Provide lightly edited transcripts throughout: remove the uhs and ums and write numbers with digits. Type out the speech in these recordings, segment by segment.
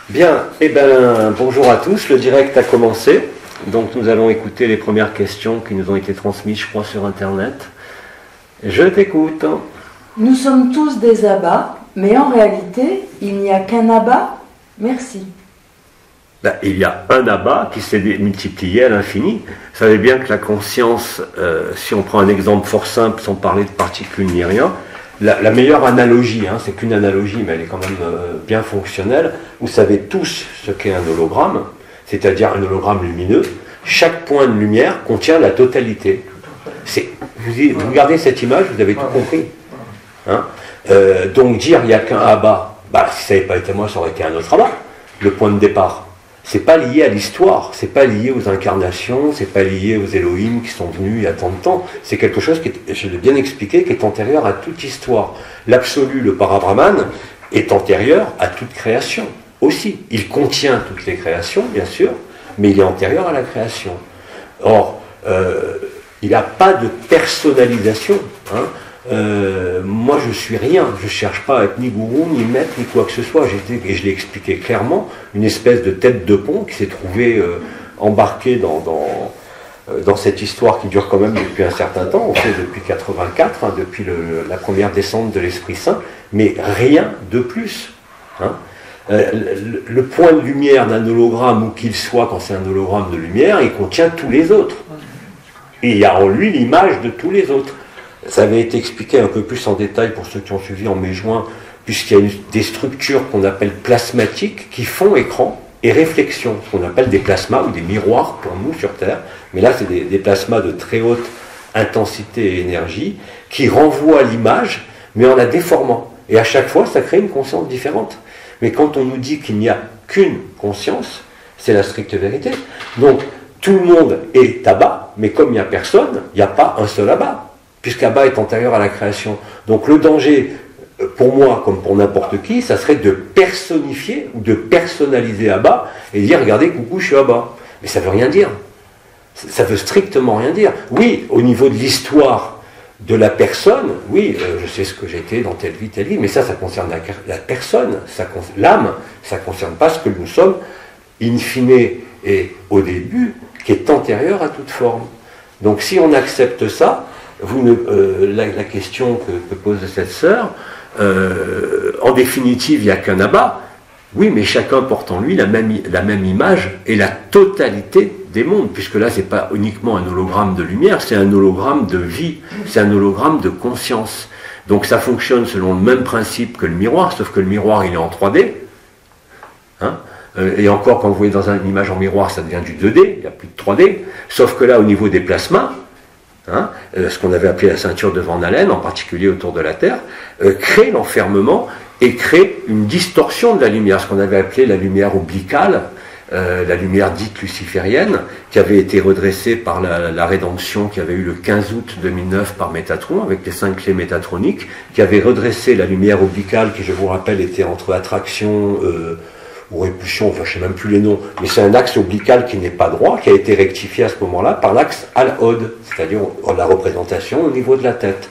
Bien, eh ben, bonjour à tous, le direct a commencé. Donc nous allons écouter les premières questions qui nous ont été transmises, je crois, sur Internet. Je t'écoute. Nous sommes tous des abats, mais en réalité, il n'y a qu'un abat. Merci. Ben, il y a un abat qui s'est multiplié à l'infini. Vous savez bien que la conscience, si on prend un exemple fort simple, sans parler de particules ni rien, la meilleure analogie, hein, c'est qu'une analogie, mais elle est quand même bien fonctionnelle. Vous savez tous ce qu'est un hologramme, c'est-à-dire un hologramme lumineux. Chaque point de lumière contient la totalité. Vous regardez cette image, vous avez tout compris. Hein, donc dire il n'y a qu'un abat, bah, si ça n'avait pas été moi, ça aurait été un autre abat, le point de départ. C'est pas lié à l'histoire, c'est pas lié aux incarnations, c'est pas lié aux Elohim qui sont venus il y a tant de temps. C'est quelque chose qui est, je l'ai bien expliqué, qui est antérieur à toute histoire. L'absolu, le Parabrahman, est antérieur à toute création aussi. Il contient toutes les créations, bien sûr, mais il est antérieur à la création. Or, il n'a pas de personnalisation. Hein. Moi je suis rien, je ne cherche pas à être ni gourou, ni maître, ni quoi que ce soit. Et je l'ai expliqué clairement, une espèce de tête de pont qui s'est trouvée embarquée dans cette histoire qui dure quand même depuis un certain temps, on fait depuis 84, hein, depuis la première descente de l'Esprit Saint, mais rien de plus. Hein. Le point de lumière d'un hologramme, où qu'il soit, quand c'est un hologramme de lumière, il contient tous les autres. Et il y a en lui l'image de tous les autres. Ça avait été expliqué un peu plus en détail pour ceux qui ont suivi en mai-juin, puisqu'il y a des structures qu'on appelle plasmatiques qui font écran et réflexion, ce qu'on appelle des plasmas ou des miroirs pour nous sur Terre. Mais là, c'est des plasmas de très haute intensité et énergie qui renvoient l'image, mais en la déformant. Et à chaque fois, ça crée une conscience différente. Mais quand on nous dit qu'il n'y a qu'une conscience, c'est la stricte vérité. Donc, tout le monde est abat, mais comme il n'y a personne, il n'y a pas un seul abat, puisqu'Abba est antérieur à la création. Donc le danger, pour moi, comme pour n'importe qui, ça serait de personnifier ou de personnaliser Abba et dire, regardez, coucou, je suis Abba. Mais ça ne veut rien dire. Ça ne veut strictement rien dire. Oui, au niveau de l'histoire de la personne, oui, je sais ce que j'étais dans telle vie, mais ça concerne la personne, l'âme, ça ne concerne pas ce que nous sommes, in fine et au début, qui est antérieur à toute forme. Donc si on accepte ça, la question que pose cette sœur, en définitive, il n'y a qu'un abat. Oui, mais chacun porte en lui la même image et la totalité des mondes, puisque là, ce n'est pas uniquement un hologramme de lumière, c'est un hologramme de vie, c'est un hologramme de conscience. Donc ça fonctionne selon le même principe que le miroir, sauf que le miroir, il est en 3D. Hein, et encore, quand vous voyez dans une image en miroir, ça devient du 2D, il n'y a plus de 3D. Sauf que là, au niveau des plasmas, hein, ce qu'on avait appelé la ceinture de Van Allen, en particulier autour de la Terre, crée l'enfermement et crée une distorsion de la lumière, ce qu'on avait appelé la lumière obliquale, la lumière dite luciférienne, qui avait été redressée par la rédemption qui avait eu le 15 août 2009 par Métatron, avec les 5 clés métatroniques, qui avait redressé la lumière obliquale, qui, je vous rappelle, était entre attraction ou répulsion, enfin je ne sais même plus les noms, mais c'est un axe obliqual qui n'est pas droit, qui a été rectifié à ce moment-là par l'axe Al-Hod, c'est-à-dire la représentation au niveau de la tête.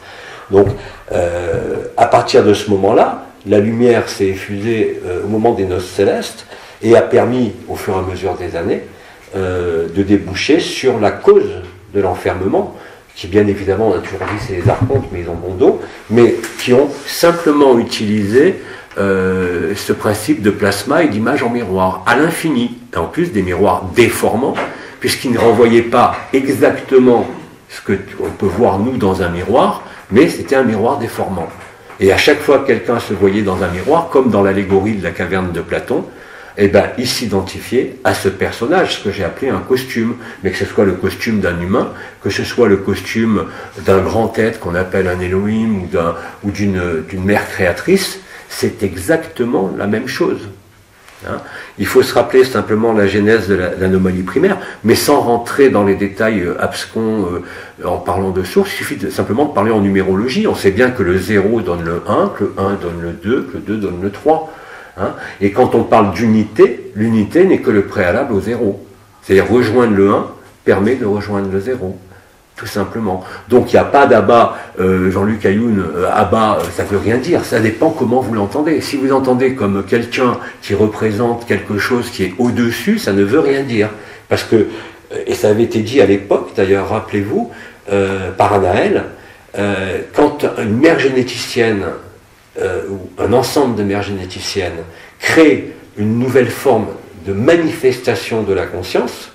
Donc, à partir de ce moment-là, la lumière s'est effusée au moment des noces célestes et a permis, au fur et à mesure des années, de déboucher sur la cause de l'enfermement, qui bien évidemment, on a toujours dit c'est les archontes, mais ils ont bon dos, mais qui ont simplement utilisé ce principe de plasma et d'image en miroir, à l'infini, et en plus des miroirs déformants, puisqu'ils ne renvoyaient pas exactement ce qu'on peut voir nous dans un miroir, mais c'était un miroir déformant. Et à chaque fois que quelqu'un se voyait dans un miroir, comme dans l'allégorie de la caverne de Platon, eh ben, il s'identifiait à ce personnage, ce que j'ai appelé un costume, mais que ce soit le costume d'un humain, que ce soit le costume d'un grand être qu'on appelle un Elohim ou d'une mère créatrice, c'est exactement la même chose. Hein. Il faut se rappeler simplement la genèse de l'anomalie primaire, mais sans rentrer dans les détails abscons en parlant de sources, il suffit simplement de parler en numérologie. On sait bien que le 0 donne le 1, que le 1 donne le 2, que le 2 donne le 3. Hein. Et quand on parle d'unité, l'unité n'est que le préalable au 0. C'est-à-dire rejoindre le 1 permet de rejoindre le 0. tout simplement. Donc il n'y a pas d'Abba, Jean-Luc Ayoun, Abba, ça ne veut rien dire, ça dépend comment vous l'entendez. Si vous entendez comme quelqu'un qui représente quelque chose qui est au-dessus, ça ne veut rien dire. Parce que, et ça avait été dit à l'époque, d'ailleurs, rappelez-vous, par Anaël, quand une mère généticienne, ou un ensemble de mères généticiennes, crée une nouvelle forme de manifestation de la conscience,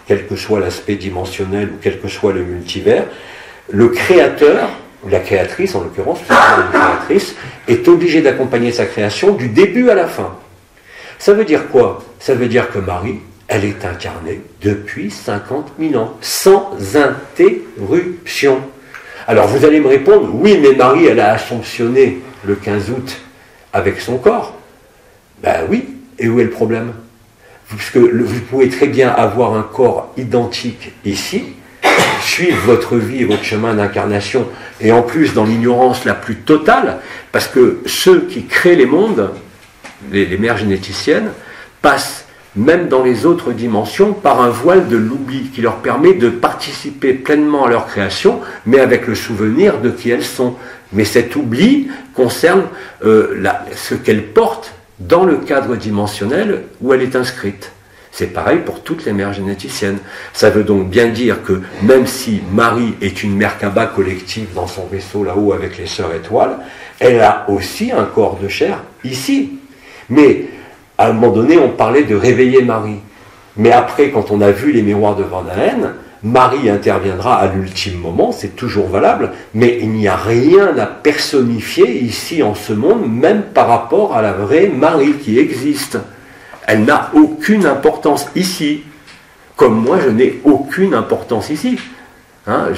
quel que soit l'aspect dimensionnel ou quel que soit le multivers, le créateur, ou la créatrice en l'occurrence, la créatrice, est obligé d'accompagner sa création du début à la fin. Ça veut dire quoi? Ça veut dire que Marie, elle est incarnée depuis 50 000 ans, sans interruption. Alors vous allez me répondre, oui, mais Marie, elle a assomptionné le 15 août avec son corps. Ben oui, et où est le problème? Puisque vous pouvez très bien avoir un corps identique ici, suivre votre vie et votre chemin d'incarnation, et en plus dans l'ignorance la plus totale, parce que ceux qui créent les mondes, les mères généticiennes, passent même dans les autres dimensions par un voile de l'oubli qui leur permet de participer pleinement à leur création, mais avec le souvenir de qui elles sont. Mais cet oubli concerne ce qu'elles portent dans le cadre dimensionnel où elle est inscrite. C'est pareil pour toutes les mères généticiennes. Ça veut donc bien dire que même si Marie est une Merkaba collective dans son vaisseau là-haut avec les sœurs étoiles, elle a aussi un corps de chair ici. Mais à un moment donné, on parlait de réveiller Marie. Mais après, quand on a vu les miroirs de Van Allen, Marie interviendra à l'ultime moment, c'est toujours valable, mais il n'y a rien à personnifier ici en ce monde, même par rapport à la vraie Marie qui existe. Elle n'a aucune importance ici, comme moi je n'ai aucune importance ici. Hein,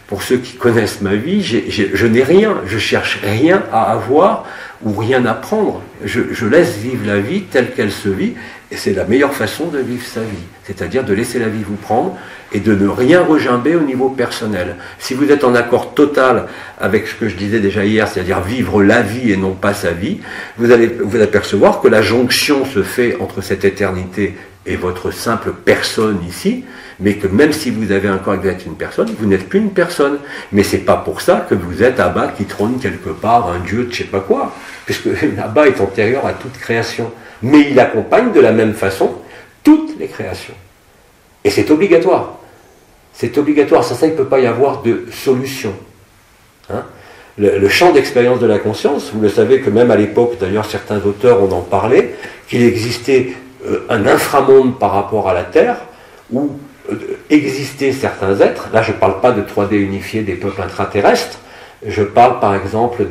pour ceux qui connaissent ma vie, je n'ai rien, je cherche rien à avoir ou rien à prendre. Je laisse vivre la vie telle qu'elle se vit, et c'est la meilleure façon de vivre sa vie, c'est-à-dire de laisser la vie vous prendre et de ne rien regimber au niveau personnel. Si vous êtes en accord total avec ce que je disais déjà hier, c'est-à-dire vivre la vie et non pas sa vie, vous allez vous apercevoir que la jonction se fait entre cette éternité et votre simple personne ici, mais que même si vous avez un corps et que vous êtes une personne, vous n'êtes plus une personne. Mais c'est pas pour ça que vous êtes Abba qui trône quelque part, un dieu de je sais pas quoi, puisque Abba est antérieur à toute création. Mais il accompagne de la même façon toutes les créations. Et c'est obligatoire. C'est obligatoire. Sans ça, il ne peut pas y avoir de solution. Hein? Le champ d'expérience de la conscience, vous le savez que même à l'époque, d'ailleurs certains auteurs en ont parlé, qu'il existait un inframonde par rapport à la Terre, où existaient certains êtres. Là, je ne parle pas de 3D unifié des peuples intraterrestres. Je parle par exemple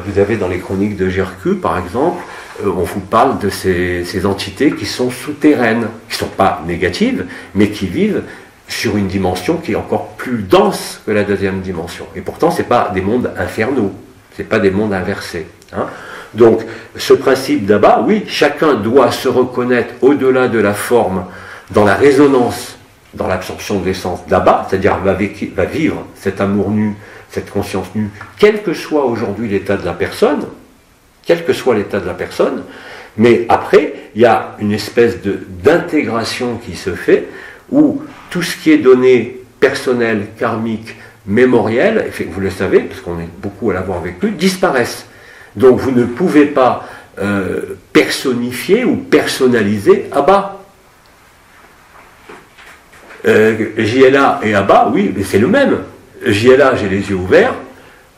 vous avez dans les chroniques de Jerku, par exemple, on vous parle de ces entités qui sont souterraines, qui ne sont pas négatives, mais qui vivent sur une dimension qui est encore plus dense que la deuxième dimension. Et pourtant, ce n'est pas des mondes infernaux, ce n'est pas des mondes inversés. Hein. Donc, ce principe d'Abba, oui, chacun doit se reconnaître au-delà de la forme, dans la résonance, dans l'absorption de l'essence d'Abba, c'est-à-dire va vivre cet amour nu, cette conscience nue, quel que soit aujourd'hui l'état de la personne, quel que soit l'état de la personne, mais après, il y a une espèce d'intégration qui se fait, où tout ce qui est donné personnel, karmique, mémoriel, vous le savez, parce qu'on est beaucoup à l'avoir vécu, disparaissent. Donc vous ne pouvez pas personnifier ou personnaliser Abba. JLA et Abba, oui, mais c'est le même. JLA, j'ai les yeux ouverts,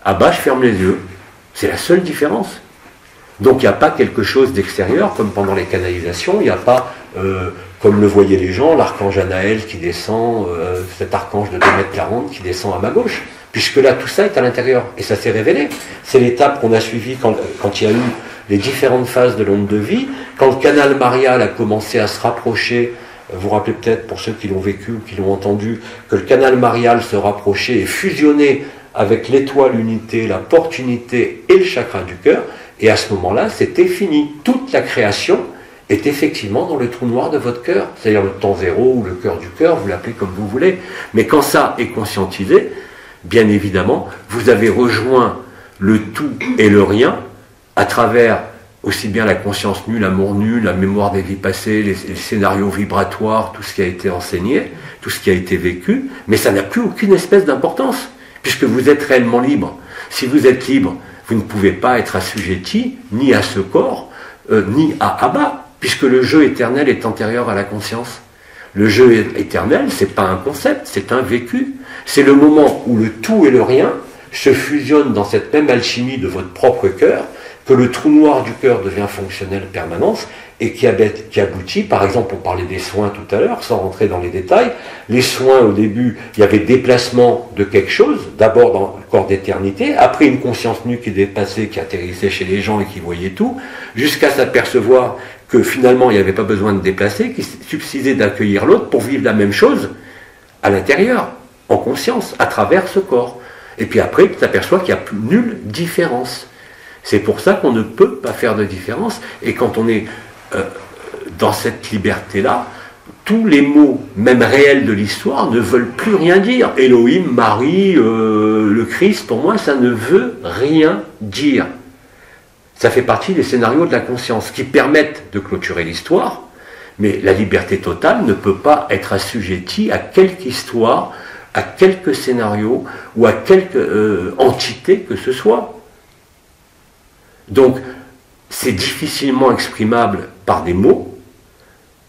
Abba, je ferme les yeux. C'est la seule différence. Donc il n'y a pas quelque chose d'extérieur, comme pendant les canalisations, il n'y a pas, comme le voyaient les gens, l'archange Anaël qui descend, cet archange de 2,40 m qui descend à ma gauche, puisque là tout ça est à l'intérieur, et ça s'est révélé. C'est l'étape qu'on a suivie quand il y a eu les différentes phases de l'onde de vie, quand le canal Marial a commencé à se rapprocher. Vous vous rappelez peut-être, pour ceux qui l'ont vécu ou qui l'ont entendu, que le canal Marial se rapprochait et fusionnait avec l'étoile unité, la porte unité et le chakra du cœur, et à ce moment-là, c'était fini. Toute la création est effectivement dans le trou noir de votre cœur, c'est-à-dire le temps zéro ou le cœur du cœur, vous l'appelez comme vous voulez. Mais quand ça est conscientisé, bien évidemment, vous avez rejoint le tout et le rien à travers aussi bien la conscience nue, l'amour nu, la mémoire des vies passées, les scénarios vibratoires, tout ce qui a été enseigné, tout ce qui a été vécu, mais ça n'a plus aucune espèce d'importance, puisque vous êtes réellement libre. Si vous êtes libre, vous ne pouvez pas être assujetti ni à ce corps, ni à Abba, puisque le jeu éternel est antérieur à la conscience. Le jeu éternel, c'est pas un concept, c'est un vécu. C'est le moment où le tout et le rien se fusionnent dans cette même alchimie de votre propre cœur, que le trou noir du cœur devient fonctionnel permanence, et qui aboutit, par exemple, on parlait des soins tout à l'heure, sans rentrer dans les détails, les soins au début, il y avait déplacement de quelque chose, d'abord dans le corps d'éternité, après une conscience nue qui dépassait, qui atterrissait chez les gens et qui voyait tout, jusqu'à s'apercevoir que finalement il n'y avait pas besoin de déplacer, qu'il suffisait d'accueillir l'autre pour vivre la même chose à l'intérieur, en conscience, à travers ce corps. Et puis après, tu t'aperçois qu'il n'y a plus nulle différence. C'est pour ça qu'on ne peut pas faire de différence, et quand on est dans cette liberté-là, tous les mots, même réels de l'histoire, ne veulent plus rien dire. Elohim, Marie, le Christ, pour moi, ça ne veut rien dire. Ça fait partie des scénarios de la conscience qui permettent de clôturer l'histoire, mais la liberté totale ne peut pas être assujettie à quelque histoire, à quelque scénario ou à quelque entité que ce soit. Donc, c'est difficilement exprimable par des mots.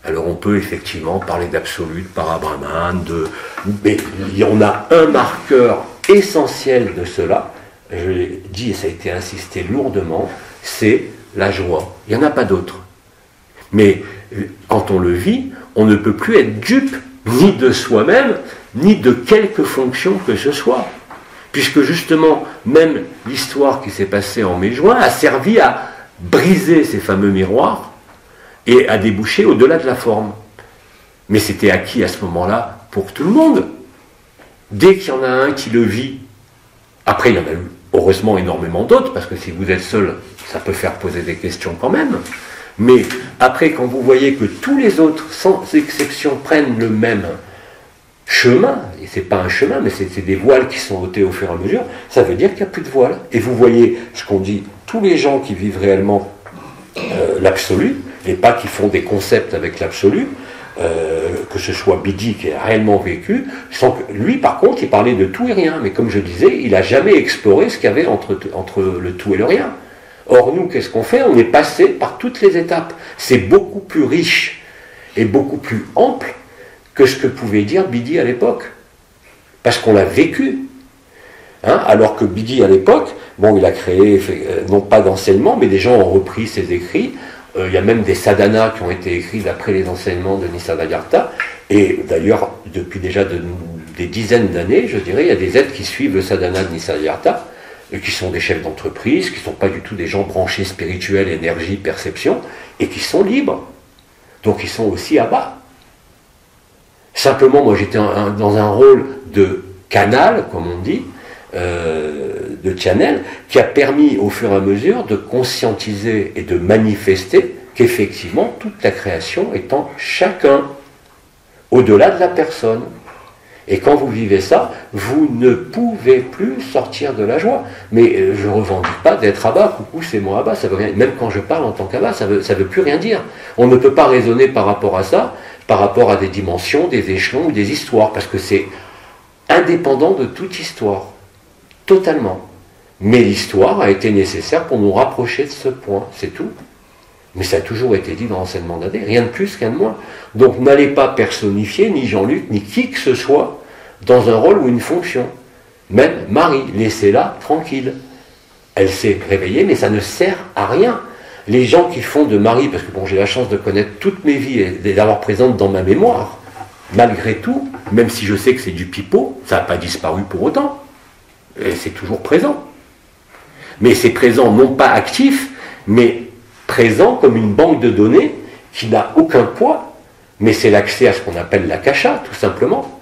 Alors on peut effectivement parler d'absolu, de parabrahman, mais il y en a un marqueur essentiel de cela, je l'ai dit et ça a été insisté lourdement, c'est la joie. Il n'y en a pas d'autre. Mais quand on le vit, on ne peut plus être dupe ni de soi-même, ni de quelque fonction que ce soit. Puisque justement, même l'histoire qui s'est passée en mai-juin a servi à briser ces fameux miroirs et à déboucher au-delà de la forme. Mais c'était acquis à ce moment-là pour tout le monde. Dès qu'il y en a un qui le vit, après il y en a eu heureusement énormément d'autres, parce que si vous êtes seul, ça peut faire poser des questions quand même. Mais après, quand vous voyez que tous les autres, sans exception, prennent le même chemin, et c'est pas un chemin, mais c'est des voiles qui sont ôtés au fur et à mesure, ça veut dire qu'il n'y a plus de voiles. Et vous voyez ce qu'on dit, tous les gens qui vivent réellement l'absolu, et pas qui font des concepts avec l'absolu, que ce soit Bidi qui a réellement vécu, sans que, lui par contre il parlait de tout et rien, mais comme je disais, il n'a jamais exploré ce qu'il y avait entre le tout et le rien. Or nous, qu'est-ce qu'on fait? On est passé par toutes les étapes. C'est beaucoup plus riche et beaucoup plus ample que ce que pouvait dire Bidi à l'époque. Parce qu'on l'a vécu. Hein, alors que Bidi à l'époque, bon, il a créé, non pas d'enseignement, mais des gens ont repris ses écrits. Il y a même des sadhanas qui ont été écrits d'après les enseignements de Nisargadatta. Et d'ailleurs, depuis déjà des dizaines d'années, je dirais, il y a des êtres qui suivent le sadhana de Nisargadatta, qui sont des chefs d'entreprise, qui ne sont pas du tout des gens branchés spirituels, énergie, perception, et qui sont libres. Donc ils sont aussi à bas. Simplement, moi j'étais dans un rôle de canal, comme on dit, de channel, qui a permis au fur et à mesure de conscientiser et de manifester qu'effectivement toute la création est en chacun, au-delà de la personne. Et quand vous vivez ça, vous ne pouvez plus sortir de la joie. Mais je ne revendique pas d'être Abba, coucou c'est moi Abba, ça veut rien. Même quand je parle en tant qu'Abba, ça veut plus rien dire. On ne peut pas raisonner par rapport à ça, par rapport à des dimensions, des échelons ou des histoires, parce que c'est indépendant de toute histoire. Totalement. Mais l'histoire a été nécessaire pour nous rapprocher de ce point, c'est tout. Mais ça a toujours été dit dans l'enseignement d'Adé, rien de plus, rien de moins. Donc n'allez pas personnifier ni Jean-Luc, ni qui que ce soit, dans un rôle ou une fonction. Même Marie, laissez-la tranquille. Elle s'est réveillée, mais ça ne sert à rien. Les gens qui font de Marie, parce que bon, j'ai la chance de connaître toutes mes vies et d'avoir présente dans ma mémoire, malgré tout, même si je sais que c'est du pipeau, ça n'a pas disparu pour autant. Et c'est toujours présent. Mais c'est présent non pas actif, mais présent comme une banque de données qui n'a aucun poids, mais c'est l'accès à ce qu'on appelle l'akasha, tout simplement.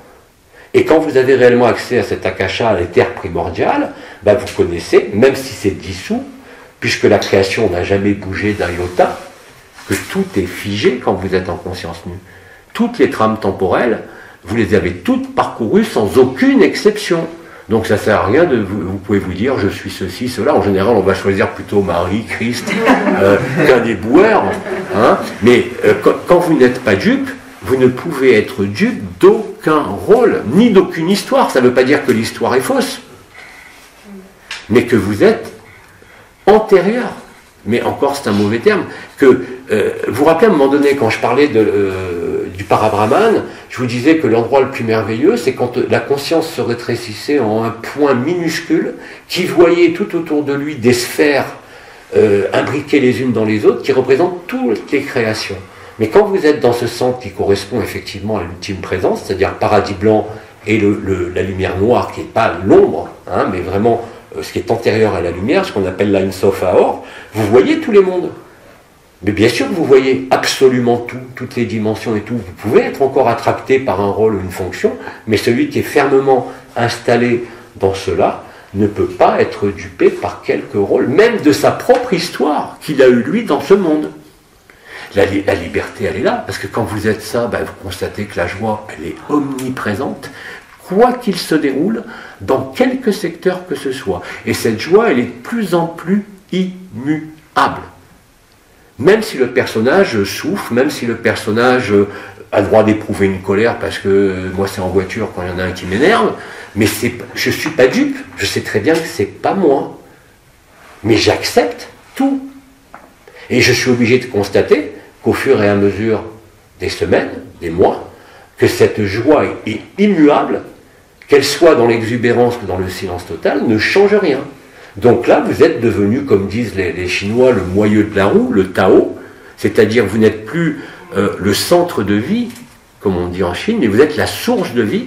Et quand vous avez réellement accès à cet akasha, à l'éther primordial, ben vous connaissez, même si c'est dissous, puisque la création n'a jamais bougé d'un iota, que tout est figé quand vous êtes en conscience nue. Toutes les trames temporelles, vous les avez toutes parcourues sans aucune exception. Donc ça ne sert à rien vous pouvez vous dire je suis ceci, cela. En général, on va choisir plutôt Marie, Christ, qu'un des boueurs. Hein. Mais quand vous n'êtes pas dupe, vous ne pouvez être dupe d'aucun rôle, ni d'aucune histoire. Ça ne veut pas dire que l'histoire est fausse, mais que vous êtes antérieur. Mais encore, c'est un mauvais terme. Vous vous rappelez à un moment donné, quand je parlais du Parabrahman, je vous disais que l'endroit le plus merveilleux, c'est quand la conscience se rétrécissait en un point minuscule, qui voyait tout autour de lui des sphères imbriquées les unes dans les autres, qui représentent toutes les créations. Mais quand vous êtes dans ce centre qui correspond effectivement à l'ultime présence, c'est-à-dire le paradis blanc et la lumière noire, qui n'est pas l'ombre, hein, mais vraiment ce qui est antérieur à la lumière, ce qu'on appelle l'Ain Sof Haor, vous voyez tous les mondes. Mais bien sûr que vous voyez absolument tout, toutes les dimensions et tout. Vous pouvez être encore attracté par un rôle ou une fonction, mais celui qui est fermement installé dans cela ne peut pas être dupé par quelque rôle, même de sa propre histoire qu'il a eu lui dans ce monde. La liberté, elle est là, parce que quand vous êtes ça, vous constatez que la joie, elle est omniprésente, quoi qu'il se déroule, dans quelque secteur que ce soit. Et cette joie, elle est de plus en plus immuable. Même si le personnage souffre, même si le personnage a le droit d'éprouver une colère, parce que moi c'est en voiture quand il y en a un qui m'énerve, mais je ne suis pas dupe, je sais très bien que c'est pas moi. Mais j'accepte tout. Et je suis obligé de constater qu'au fur et à mesure des semaines, des mois, que cette joie est immuable, qu'elle soit dans l'exubérance ou dans le silence total, ne change rien. Donc là, vous êtes devenu, comme disent les Chinois, le moyeu de la roue, le Tao, c'est-à-dire vous n'êtes plus le centre de vie, comme on dit en Chine, mais vous êtes la source de vie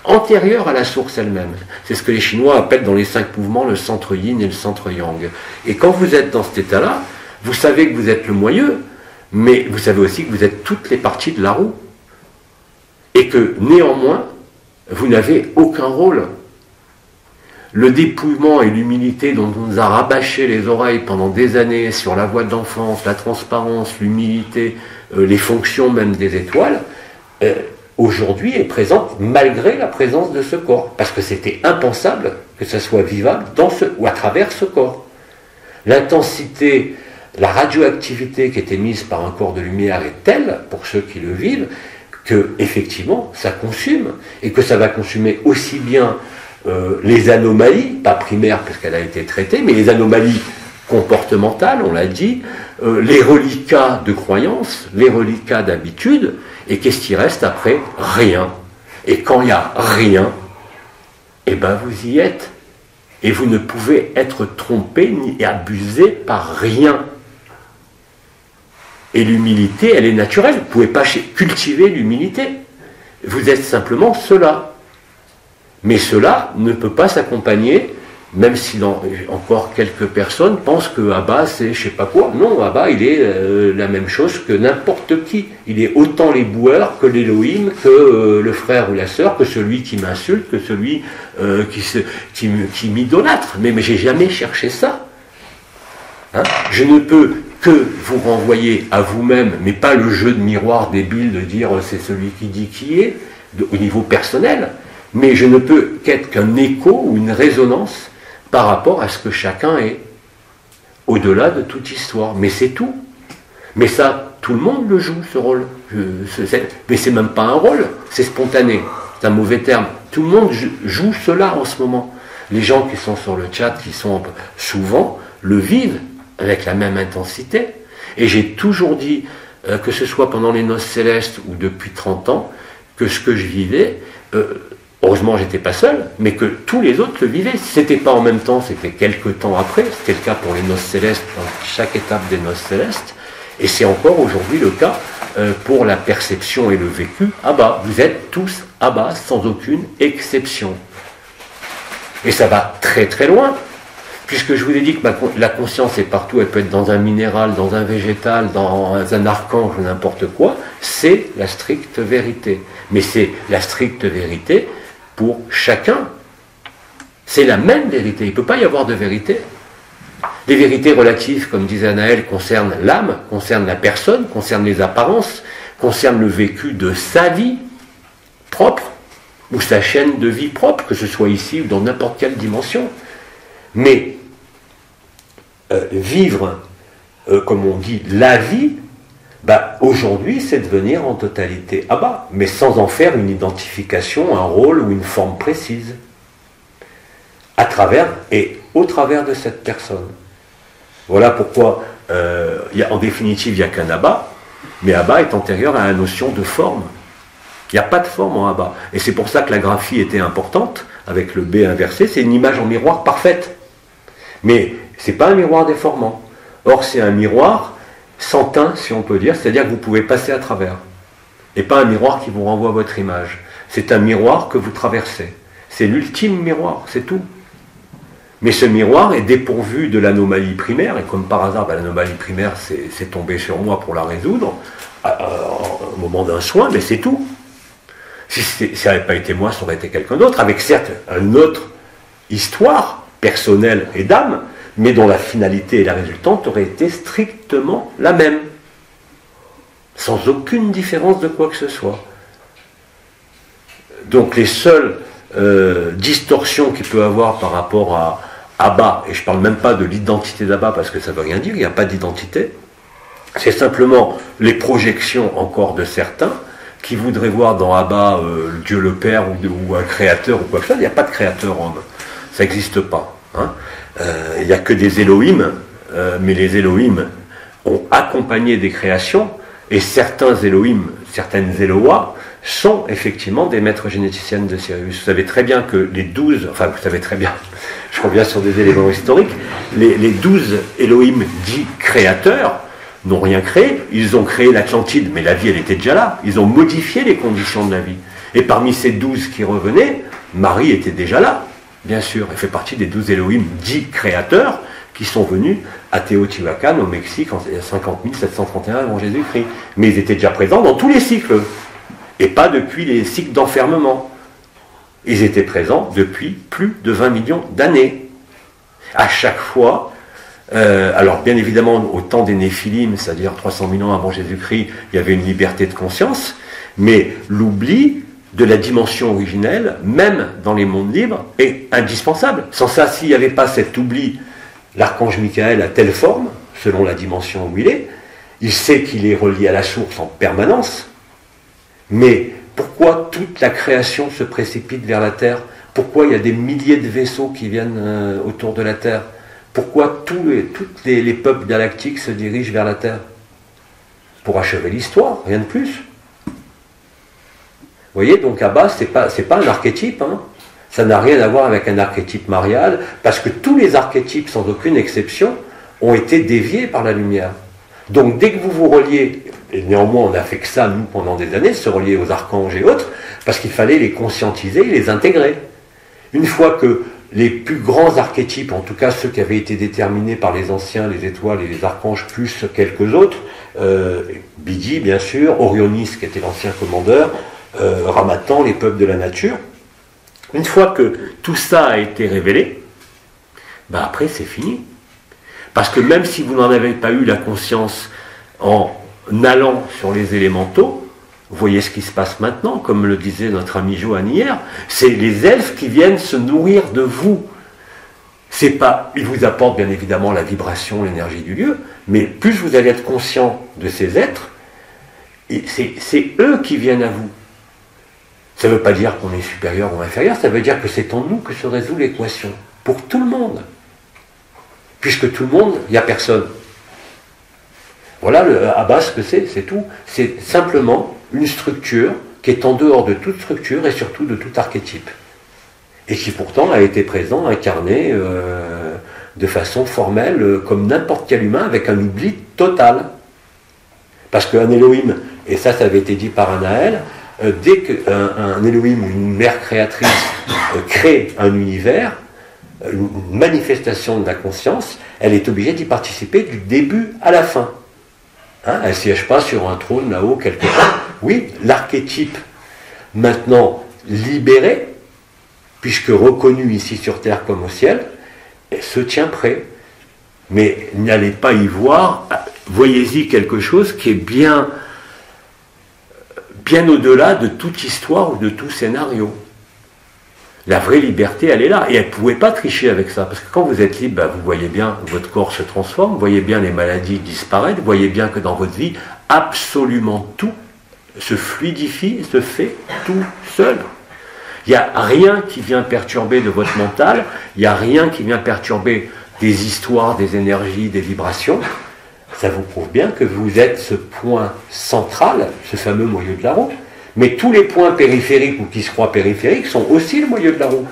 antérieure à la source elle-même. C'est ce que les Chinois appellent dans les 5 mouvements le centre yin et le centre yang. Et quand vous êtes dans cet état-là, vous savez que vous êtes le moyeu, mais vous savez aussi que vous êtes toutes les parties de la roue. Et que néanmoins, vous n'avez aucun rôle. Le dépouillement et l'humilité dont on nous a rabâché les oreilles pendant des années sur la voie de l'enfance, la transparence, l'humilité, les fonctions même des étoiles, aujourd'hui est présente malgré la présence de ce corps. Parce que c'était impensable que ça soit vivable dans ou à travers ce corps. L'intensité, la radioactivité qui est émise par un corps de lumière est telle, pour ceux qui le vivent, que effectivement ça consume, et que ça va consumer aussi bien les anomalies, pas primaires parce qu'elle a été traitée, mais les anomalies comportementales, on l'a dit, les reliquats de croyances, les reliquats d'habitude, et qu'est-ce qui reste après? Rien. Et quand il n'y a rien, vous y êtes. Et vous ne pouvez être trompé ni abusé par rien. Et l'humilité, elle est naturelle. Vous ne pouvez pas cultiver l'humilité. Vous êtes simplement cela. Mais cela ne peut pas s'accompagner, même si encore quelques personnes pensent que Abba c'est je sais pas quoi. Non, Abba il est la même chose que n'importe qui. Il est autant les boueurs que l'Élohim, que le frère ou la sœur, que celui qui m'insulte, que celui qui m'idolâtre. Mais j'ai jamais cherché ça. Hein? Je ne peux que vous renvoyer à vous-même, mais pas le jeu de miroir débile de dire c'est celui qui dit qui est, au niveau personnel. Mais je ne peux qu'être qu'un écho ou une résonance par rapport à ce que chacun est, au-delà de toute histoire. Mais c'est tout. Mais ça, tout le monde le joue, ce rôle. Mais c'est même pas un rôle, c'est spontané. C'est un mauvais terme. Tout le monde joue cela en ce moment. Les gens qui sont sur le chat, qui sont souvent, le vivent avec la même intensité. Et j'ai toujours dit, que ce soit pendant les noces célestes ou depuis 30 ans, que ce que je vivais... heureusement, j'étais pas seul, mais que tous les autres le vivaient. Si c'était pas en même temps, c'était quelques temps après. C'était le cas pour les noces célestes, dans chaque étape des noces célestes. Et c'est encore aujourd'hui le cas pour la perception et le vécu. Abba, vous êtes tous Abba, sans aucune exception. Et ça va très très loin, puisque je vous ai dit que la conscience est partout. Elle peut être dans un minéral, dans un végétal, dans un archange ou n'importe quoi. C'est la stricte vérité. Mais c'est la stricte vérité pour chacun. C'est la même vérité. Il ne peut pas y avoir de vérité. Les vérités relatives, comme disait Anaël, concernent l'âme, concernent la personne, concernent les apparences, concernent le vécu de sa vie propre. ou sa chaîne de vie propre, que ce soit ici ou dans n'importe quelle dimension. Mais vivre, comme on dit, la vie, aujourd'hui, c'est devenir en totalité Abba, mais sans en faire une identification, un rôle ou une forme précise, à travers et au travers de cette personne. Voilà pourquoi, en définitive, il n'y a qu'un Abba, mais Abba est antérieur à la notion de forme. Il n'y a pas de forme en Abba. Et c'est pour ça que la graphie était importante, avec le B inversé, c'est une image en miroir parfaite. Mais ce n'est pas un miroir déformant. Or, c'est un miroir sans teint, si on peut dire, c'est-à-dire que vous pouvez passer à travers. Et pas un miroir qui vous renvoie votre image. C'est un miroir que vous traversez. C'est l'ultime miroir, c'est tout. Mais ce miroir est dépourvu de l'anomalie primaire, et comme par hasard, l'anomalie primaire, c'est tombé sur moi pour la résoudre, au moment d'un soin, mais c'est tout. Si ça n'avait pas été moi, ça aurait été quelqu'un d'autre, avec certes une autre histoire personnelle et d'âme, mais dont la finalité et la résultante auraient été strictement la même, sans aucune différence de quoi que ce soit. Donc les seules distorsions qu'il peut avoir par rapport à Abba, et je ne parle même pas de l'identité d'Abba parce que ça ne veut rien dire, il n'y a pas d'identité, c'est simplement les projections encore de certains qui voudraient voir dans Abba Dieu le Père ou un créateur ou quoi que ce soit. Il n'y a pas de créateur homme, ça n'existe pas. Hein. Il n'y a que des Elohim, mais les Elohim ont accompagné des créations, et certains Elohim, certaines Eloah, sont effectivement des maîtres généticiennes de Sirius. Vous savez très bien que les 12, enfin vous savez très bien, je reviens sur des éléments historiques, les 12 Elohim dits créateurs n'ont rien créé, ils ont créé l'Atlantide, mais la vie elle était déjà là, ils ont modifié les conditions de la vie. Et parmi ces 12 qui revenaient, Marie était déjà là, bien sûr, elle fait partie des 12 Elohim dits créateurs qui sont venus à Teotihuacan au Mexique en 50 731 avant Jésus-Christ. Mais ils étaient déjà présents dans tous les cycles. Et pas depuis les cycles d'enfermement. Ils étaient présents depuis plus de 20 millions d'années. À chaque fois, alors bien évidemment au temps des Néphilim, c'est-à-dire 300 000 ans avant Jésus-Christ, il y avait une liberté de conscience, mais l'oubli de la dimension originelle, même dans les mondes libres, est indispensable. Sans ça, s'il n'y avait pas cet oubli, l'archange Michael a telle forme, selon la dimension où il sait qu'il est relié à la source en permanence. Mais pourquoi toute la création se précipite vers la Terre? Pourquoi il y a des milliers de vaisseaux qui viennent autour de la Terre? Pourquoi tous les peuples galactiques se dirigent vers la Terre? Pour achever l'histoire, rien de plus. Vous voyez, donc Abba, c'est pas un archétype, hein. Ça n'a rien à voir avec un archétype marial, parce que tous les archétypes, sans aucune exception, ont été déviés par la lumière. Donc dès que vous vous reliez, et néanmoins on n'a fait que ça, nous, pendant des années, se relier aux archanges et autres, parce qu'il fallait les conscientiser, les intégrer. Une fois que les plus grands archétypes, en tout cas ceux qui avaient été déterminés par les anciens, les étoiles et les archanges, plus quelques autres, Bidi bien sûr, Orionis qui était l'ancien commandeur, Ramatan, les peuples de la nature, une fois que tout ça a été révélé, après c'est fini. Parce que même si vous n'en avez pas eu la conscience en allant sur les élémentaux, vous voyez ce qui se passe maintenant, comme le disait notre ami Johan hier, c'est les elfes qui viennent se nourrir de vous. C'est pas, ils vous apportent bien évidemment la vibration, l'énergie du lieu, mais plus vous allez être conscient de ces êtres, c'est eux qui viennent à vous. Ça ne veut pas dire qu'on est supérieur ou inférieur, ça veut dire que c'est en nous que se résout l'équation, pour tout le monde. Puisque tout le monde, il n'y a personne. Voilà le Abba, ce que c'est tout. C'est simplement une structure qui est en dehors de toute structure et surtout de tout archétype. Et qui pourtant a été présent, incarné de façon formelle, comme n'importe quel humain, avec un oubli total. Parce qu'un Elohim, et ça avait été dit par Anaël, dès qu'un Elohim ou une mère créatrice crée un univers, une manifestation de la conscience, elle est obligée d'y participer du début à la fin. Hein, elle ne siège pas sur un trône là-haut quelque part. Oui, l'archétype, maintenant libéré, puisque reconnu ici sur terre comme au ciel, se tient prêt. Mais n'allez pas y voir, voyez-y quelque chose qui est bien au-delà de toute histoire ou de tout scénario. La vraie liberté, elle est là. Et elle ne pouvait pas tricher avec ça. Parce que quand vous êtes libre, vous voyez bien votre corps se transforme, vous voyez bien les maladies disparaître, vous voyez bien que dans votre vie, absolument tout se fluidifie et se fait tout seul. Il n'y a rien qui vient perturber de votre mental, il n'y a rien qui vient perturber des histoires, des énergies, des vibrations. Ça vous prouve bien que vous êtes ce point central, ce fameux moyeu de la roue. Mais tous les points périphériques ou qui se croient périphériques sont aussi le moyeu de la roue.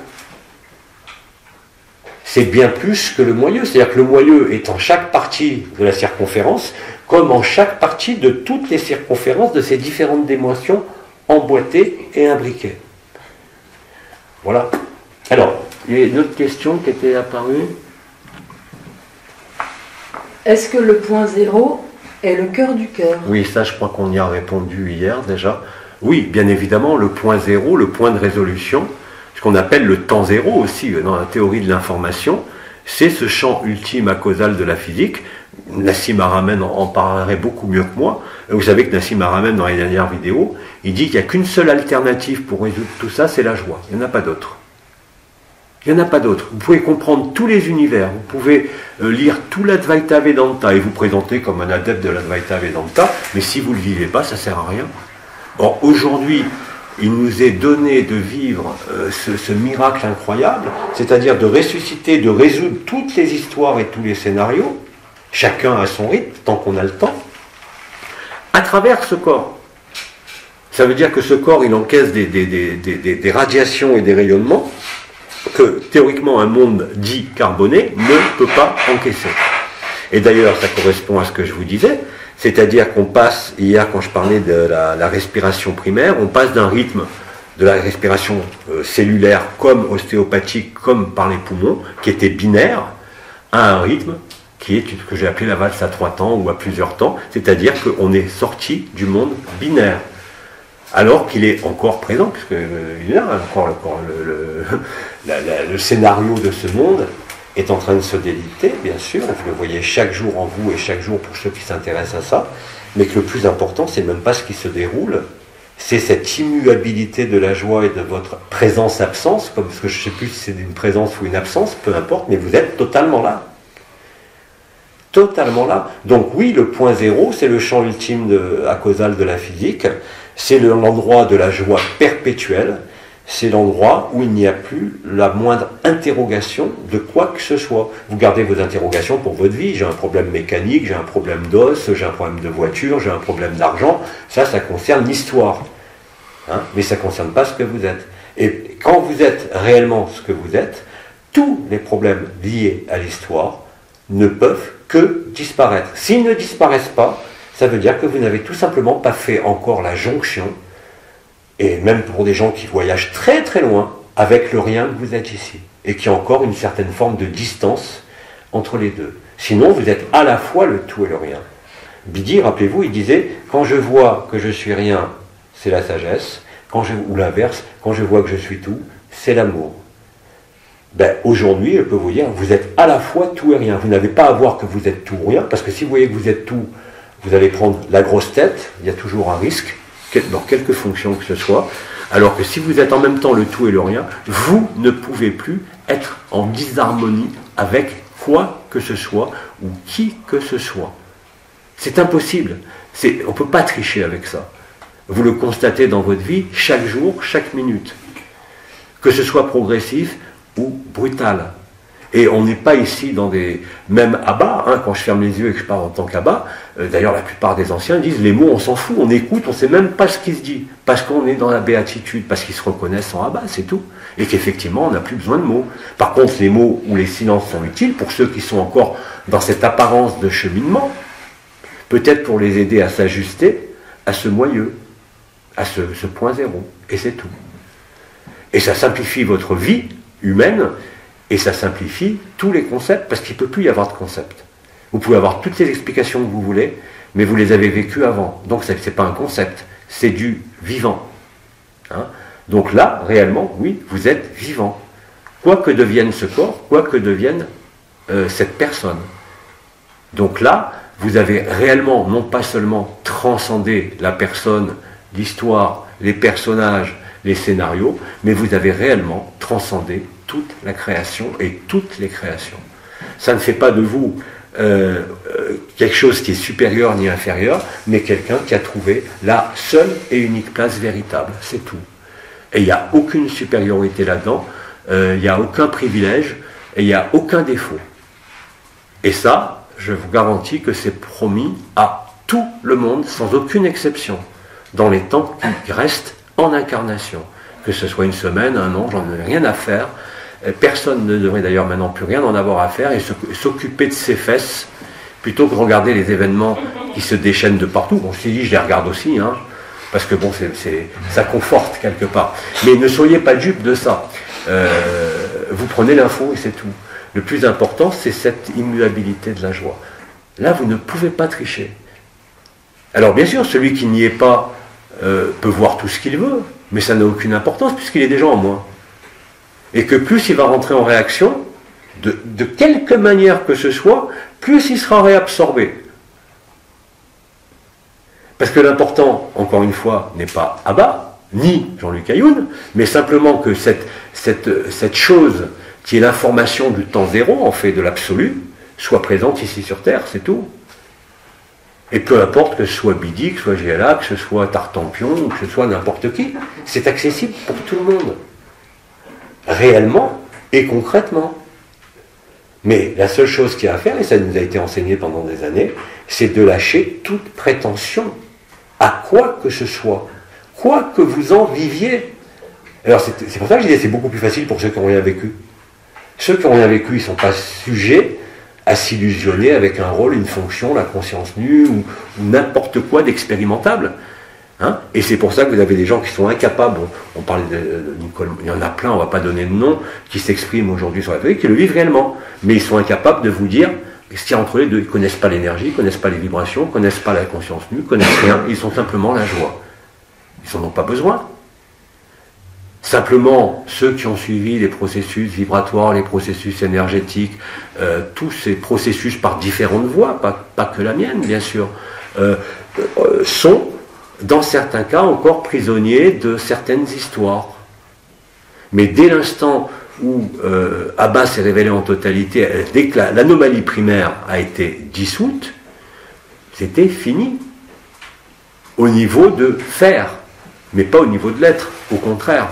C'est bien plus que le moyeu. C'est-à-dire que le moyeu est en chaque partie de la circonférence, comme en chaque partie de toutes les circonférences de ces différentes dimensions emboîtées et imbriquées. Voilà. Alors, il y a une autre question qui était apparue. Est-ce que le point zéro est le cœur du cœur? Oui, ça je crois qu'on y a répondu hier déjà. Oui, bien évidemment, le point zéro, le point de résolution, ce qu'on appelle le temps zéro aussi dans la théorie de l'information, c'est ce champ ultime à causal de la physique. Nassim Haramein en parlerait beaucoup mieux que moi. Vous savez que Nassim Haramein, dans les dernières vidéos, il dit qu'il n'y a qu'une seule alternative pour résoudre tout ça, c'est la joie. Il n'y en a pas d'autre. Il n'y en a pas d'autre. Vous pouvez comprendre tous les univers, vous pouvez lire tout l'Advaita Vedanta et vous présenter comme un adepte de l'Advaita Vedanta, mais si vous ne le vivez pas, ça ne sert à rien. Or, aujourd'hui, il nous est donné de vivre ce miracle incroyable, c'est-à-dire de ressusciter, de résoudre toutes les histoires et tous les scénarios, chacun à son rythme, tant qu'on a le temps, à travers ce corps. Ça veut dire que ce corps, il encaisse des radiations et des rayonnements que, théoriquement, un monde dit carboné ne peut pas encaisser. Et d'ailleurs, ça correspond à ce que je vous disais, c'est-à-dire qu'on passe, hier quand je parlais de la respiration primaire, on passe d'un rythme de la respiration cellulaire comme ostéopathique, comme par les poumons, qui était binaire, à un rythme qui est ce que j'ai appelé la valse à 3 temps ou à plusieurs temps, c'est-à-dire qu'on est sorti du monde binaire, alors qu'il est encore présent, puisque il y a encore le scénario de ce monde est en train de se déliter, bien sûr, vous le voyez chaque jour en vous et chaque jour pour ceux qui s'intéressent à ça, mais que le plus important, c'est même pas ce qui se déroule, c'est cette immuabilité de la joie et de votre présence-absence, comme parce que je ne sais plus si c'est une présence ou une absence, peu importe, mais vous êtes totalement là. Totalement là. Donc oui, le point zéro, c'est le champ ultime à causal de la physique, c'est l'endroit de la joie perpétuelle, c'est l'endroit où il n'y a plus la moindre interrogation de quoi que ce soit. Vous gardez vos interrogations pour votre vie. J'ai un problème mécanique, j'ai un problème d'os, j'ai un problème de voiture, j'ai un problème d'argent. Ça concerne l'histoire. Hein, mais ça ne concerne pas ce que vous êtes. Et quand vous êtes réellement ce que vous êtes, tous les problèmes liés à l'histoire ne peuvent que disparaître. S'ils ne disparaissent pas, ça veut dire que vous n'avez tout simplement pas fait encore la jonction, et même pour des gens qui voyagent très très loin, avec le rien que vous êtes ici, et qui a encore une certaine forme de distance entre les deux. Sinon, vous êtes à la fois le tout et le rien. Bidi, rappelez-vous, il disait, quand je vois que je suis rien, c'est la sagesse, ou l'inverse, quand je vois que je suis tout, c'est l'amour. Ben, aujourd'hui, je peux vous dire, vous êtes à la fois tout et rien. Vous n'avez pas à voir que vous êtes tout ou rien, parce que si vous voyez que vous êtes tout, vous allez prendre la grosse tête, il y a toujours un risque, dans quelque fonction que ce soit, alors que si vous êtes en même temps le tout et le rien, vous ne pouvez plus être en disharmonie avec quoi que ce soit, ou qui que ce soit. C'est impossible. On ne peut pas tricher avec ça. Vous le constatez dans votre vie, chaque jour, chaque minute. Que ce soit progressif ou brutal. Et on n'est pas ici dans des... Même Abba, hein, quand je ferme les yeux et que je parle en tant qu'Abba, d'ailleurs la plupart des anciens disent les mots, on s'en fout, on écoute, on ne sait même pas ce qui se dit. Parce qu'on est dans la béatitude, parce qu'ils se reconnaissent en Abba, c'est tout. Et qu'effectivement, on n'a plus besoin de mots. Par contre, les mots ou les silences sont utiles pour ceux qui sont encore dans cette apparence de cheminement, peut-être pour les aider à s'ajuster à ce moyeu, à ce point zéro. Et c'est tout. Et ça simplifie votre vie humaine, et ça simplifie tous les concepts, parce qu'il ne peut plus y avoir de concepts. Vous pouvez avoir toutes les explications que vous voulez, mais vous les avez vécues avant. Donc ce n'est pas un concept, c'est du vivant. Hein? Donc là, réellement, oui, vous êtes vivant. Quoi que devienne ce corps, quoi que devienne cette personne. Donc là, vous avez réellement, non pas seulement transcendé la personne, l'histoire, les personnages, les scénarios, mais vous avez réellement transcendé toute la création et toutes les créations. Ça ne fait pas de vous quelque chose qui est supérieur ni inférieur, mais quelqu'un qui a trouvé la seule et unique place véritable, c'est tout. Et il n'y a aucune supériorité là-dedans, il n'y a aucun privilège, et il n'y a aucun défaut. Et ça, je vous garantis que c'est promis à tout le monde, sans aucune exception, dans les temps qui restent en incarnation. Que ce soit une semaine, un an, j'en ai rien à faire. Personne ne devrait d'ailleurs maintenant plus rien en avoir à faire et s'occuper de ses fesses, plutôt que de regarder les événements qui se déchaînent de partout. Bon, je t'ai dit, je les regarde aussi, hein, parce que bon, ça conforte quelque part. Mais ne soyez pas dupes de ça. Vous prenez l'info et c'est tout. Le plus important, c'est cette immuabilité de la joie. Là, vous ne pouvez pas tricher. Alors bien sûr, celui qui n'y est pas peut voir tout ce qu'il veut, mais ça n'a aucune importance puisqu'il est déjà en moi. Et que plus il va rentrer en réaction, de quelque manière que ce soit, plus il sera réabsorbé. Parce que l'important, encore une fois, n'est pas Abba, ni Jean-Luc Ayoun, mais simplement que cette chose qui est l'information du temps zéro, en fait de l'absolu, soit présente ici sur Terre, c'est tout. Et peu importe que ce soit Bidi, que ce soit GLA, que ce soit Tartampion, ou que ce soit n'importe qui, c'est accessible pour tout le monde. Réellement et concrètement. Mais la seule chose qu'il y a à faire, et ça nous a été enseigné pendant des années, c'est de lâcher toute prétention à quoi que ce soit, quoi que vous en viviez. Alors c'est pour ça que je disais, c'est beaucoup plus facile pour ceux qui n'ont rien vécu. Ceux qui n'ont rien vécu, ils ne sont pas sujets à s'illusionner avec un rôle, une fonction, la conscience nue, ou n'importe quoi d'expérimentable. Hein, et c'est pour ça que vous avez des gens qui sont incapables, on parlait de Nicole, il y en a plein, on ne va pas donner de nom, qui s'expriment aujourd'hui sur la télé, qui le vivent réellement, mais ils sont incapables de vous dire ce qu'il y a entre les deux. Ils ne connaissent pas l'énergie, ils ne connaissent pas les vibrations, ils ne connaissent pas la conscience nue, ils ne connaissent rien, ils sont simplement la joie. Ils n'en ont pas besoin. Simplement, ceux qui ont suivi les processus vibratoires, les processus énergétiques, tous ces processus par différentes voies, pas que la mienne bien sûr, sont dans certains cas encore prisonniers de certaines histoires. Mais dès l'instant où Abba s'est révélé en totalité, dès que l'anomalie primaire a été dissoute, c'était fini. Au niveau de faire, mais pas au niveau de l'être, au contraire.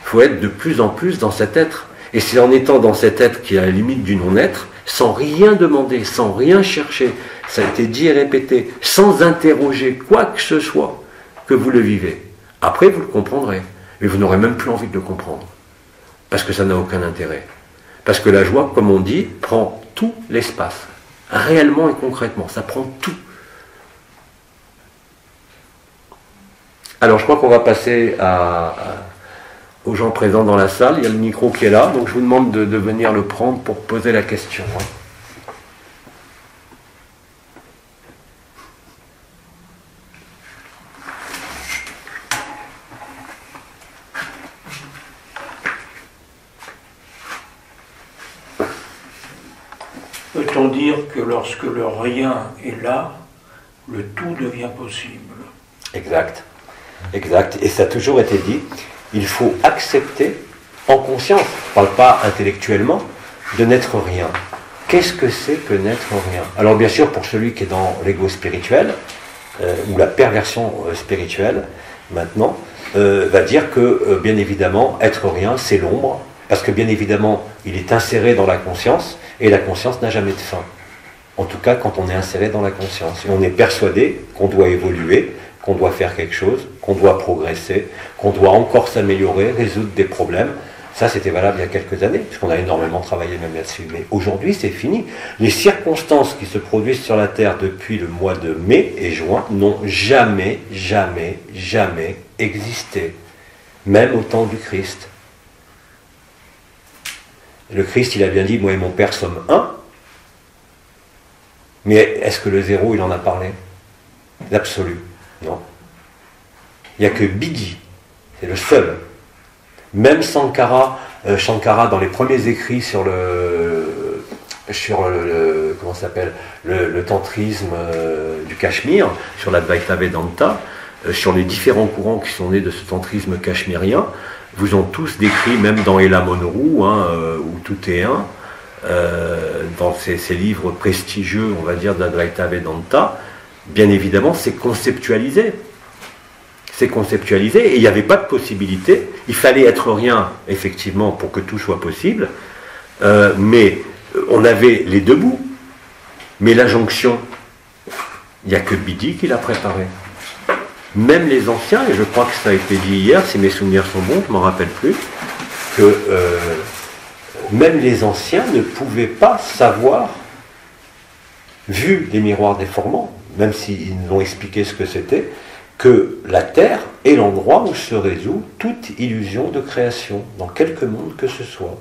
Il faut être de plus en plus dans cet être. Et c'est en étant dans cet être qui est à la limite du non-être, sans rien demander, sans rien chercher, ça a été dit et répété, sans interroger quoi que ce soit, que vous le vivez. Après, vous le comprendrez. Mais vous n'aurez même plus envie de le comprendre. Parce que ça n'a aucun intérêt. Parce que la joie, comme on dit, prend tout l'espace. Réellement et concrètement, ça prend tout. Alors, je crois qu'on va passer aux gens présents dans la salle. Il y a le micro qui est là, donc je vous demande de venir le prendre pour poser la question. Peut-on dire que lorsque le rien est là, le tout devient possible? Exact. Exact. Et ça a toujours été dit. Il faut accepter en conscience, je ne parle pas intellectuellement, de n'être rien. Qu'est-ce que c'est que n'être rien? Alors bien sûr, pour celui qui est dans l'ego spirituel, ou la perversion spirituelle, maintenant, va dire que, bien évidemment, être rien, c'est l'ombre, parce que bien évidemment, il est inséré dans la conscience, et la conscience n'a jamais de fin. En tout cas, quand on est inséré dans la conscience. Et on est persuadé qu'on doit évoluer, qu'on doit faire quelque chose, qu'on doit progresser, qu'on doit encore s'améliorer, résoudre des problèmes. Ça, c'était valable il y a quelques années, puisqu'on a énormément travaillé même là-dessus. Mais aujourd'hui, c'est fini. Les circonstances qui se produisent sur la Terre depuis le mois de mai et juin n'ont jamais, jamais, jamais existé. Même au temps du Christ. Le Christ, il a bien dit, moi et mon Père sommes un. Mais est-ce que le zéro, il en a parlé? L'absolu. Non. Il n'y a que Bidi, c'est le seul. Même Shankara, dans les premiers écrits sur comment s'appelle, le tantrisme du Cachemire, sur l'Advaita Vedanta, sur les différents courants qui sont nés de ce tantrisme cachemérien, vous ont tous décrit, même dans Ella Monroe, où tout est un, dans ces livres prestigieux, on va dire, d'Advaita Vedanta, bien évidemment, c'est conceptualisé. C'est conceptualisé, et il n'y avait pas de possibilité. Il fallait être rien, effectivement, pour que tout soit possible, mais on avait les deux bouts. Mais la jonction, il n'y a que Bidi qui l'a préparée. Même les anciens, et je crois que ça a été dit hier, si mes souvenirs sont bons, je ne m'en rappelle plus, que même les anciens ne pouvaient pas savoir, vu les miroirs déformants, même s'ils nous ont expliqué ce que c'était, que la Terre est l'endroit où se résout toute illusion de création, dans quelque monde que ce soit.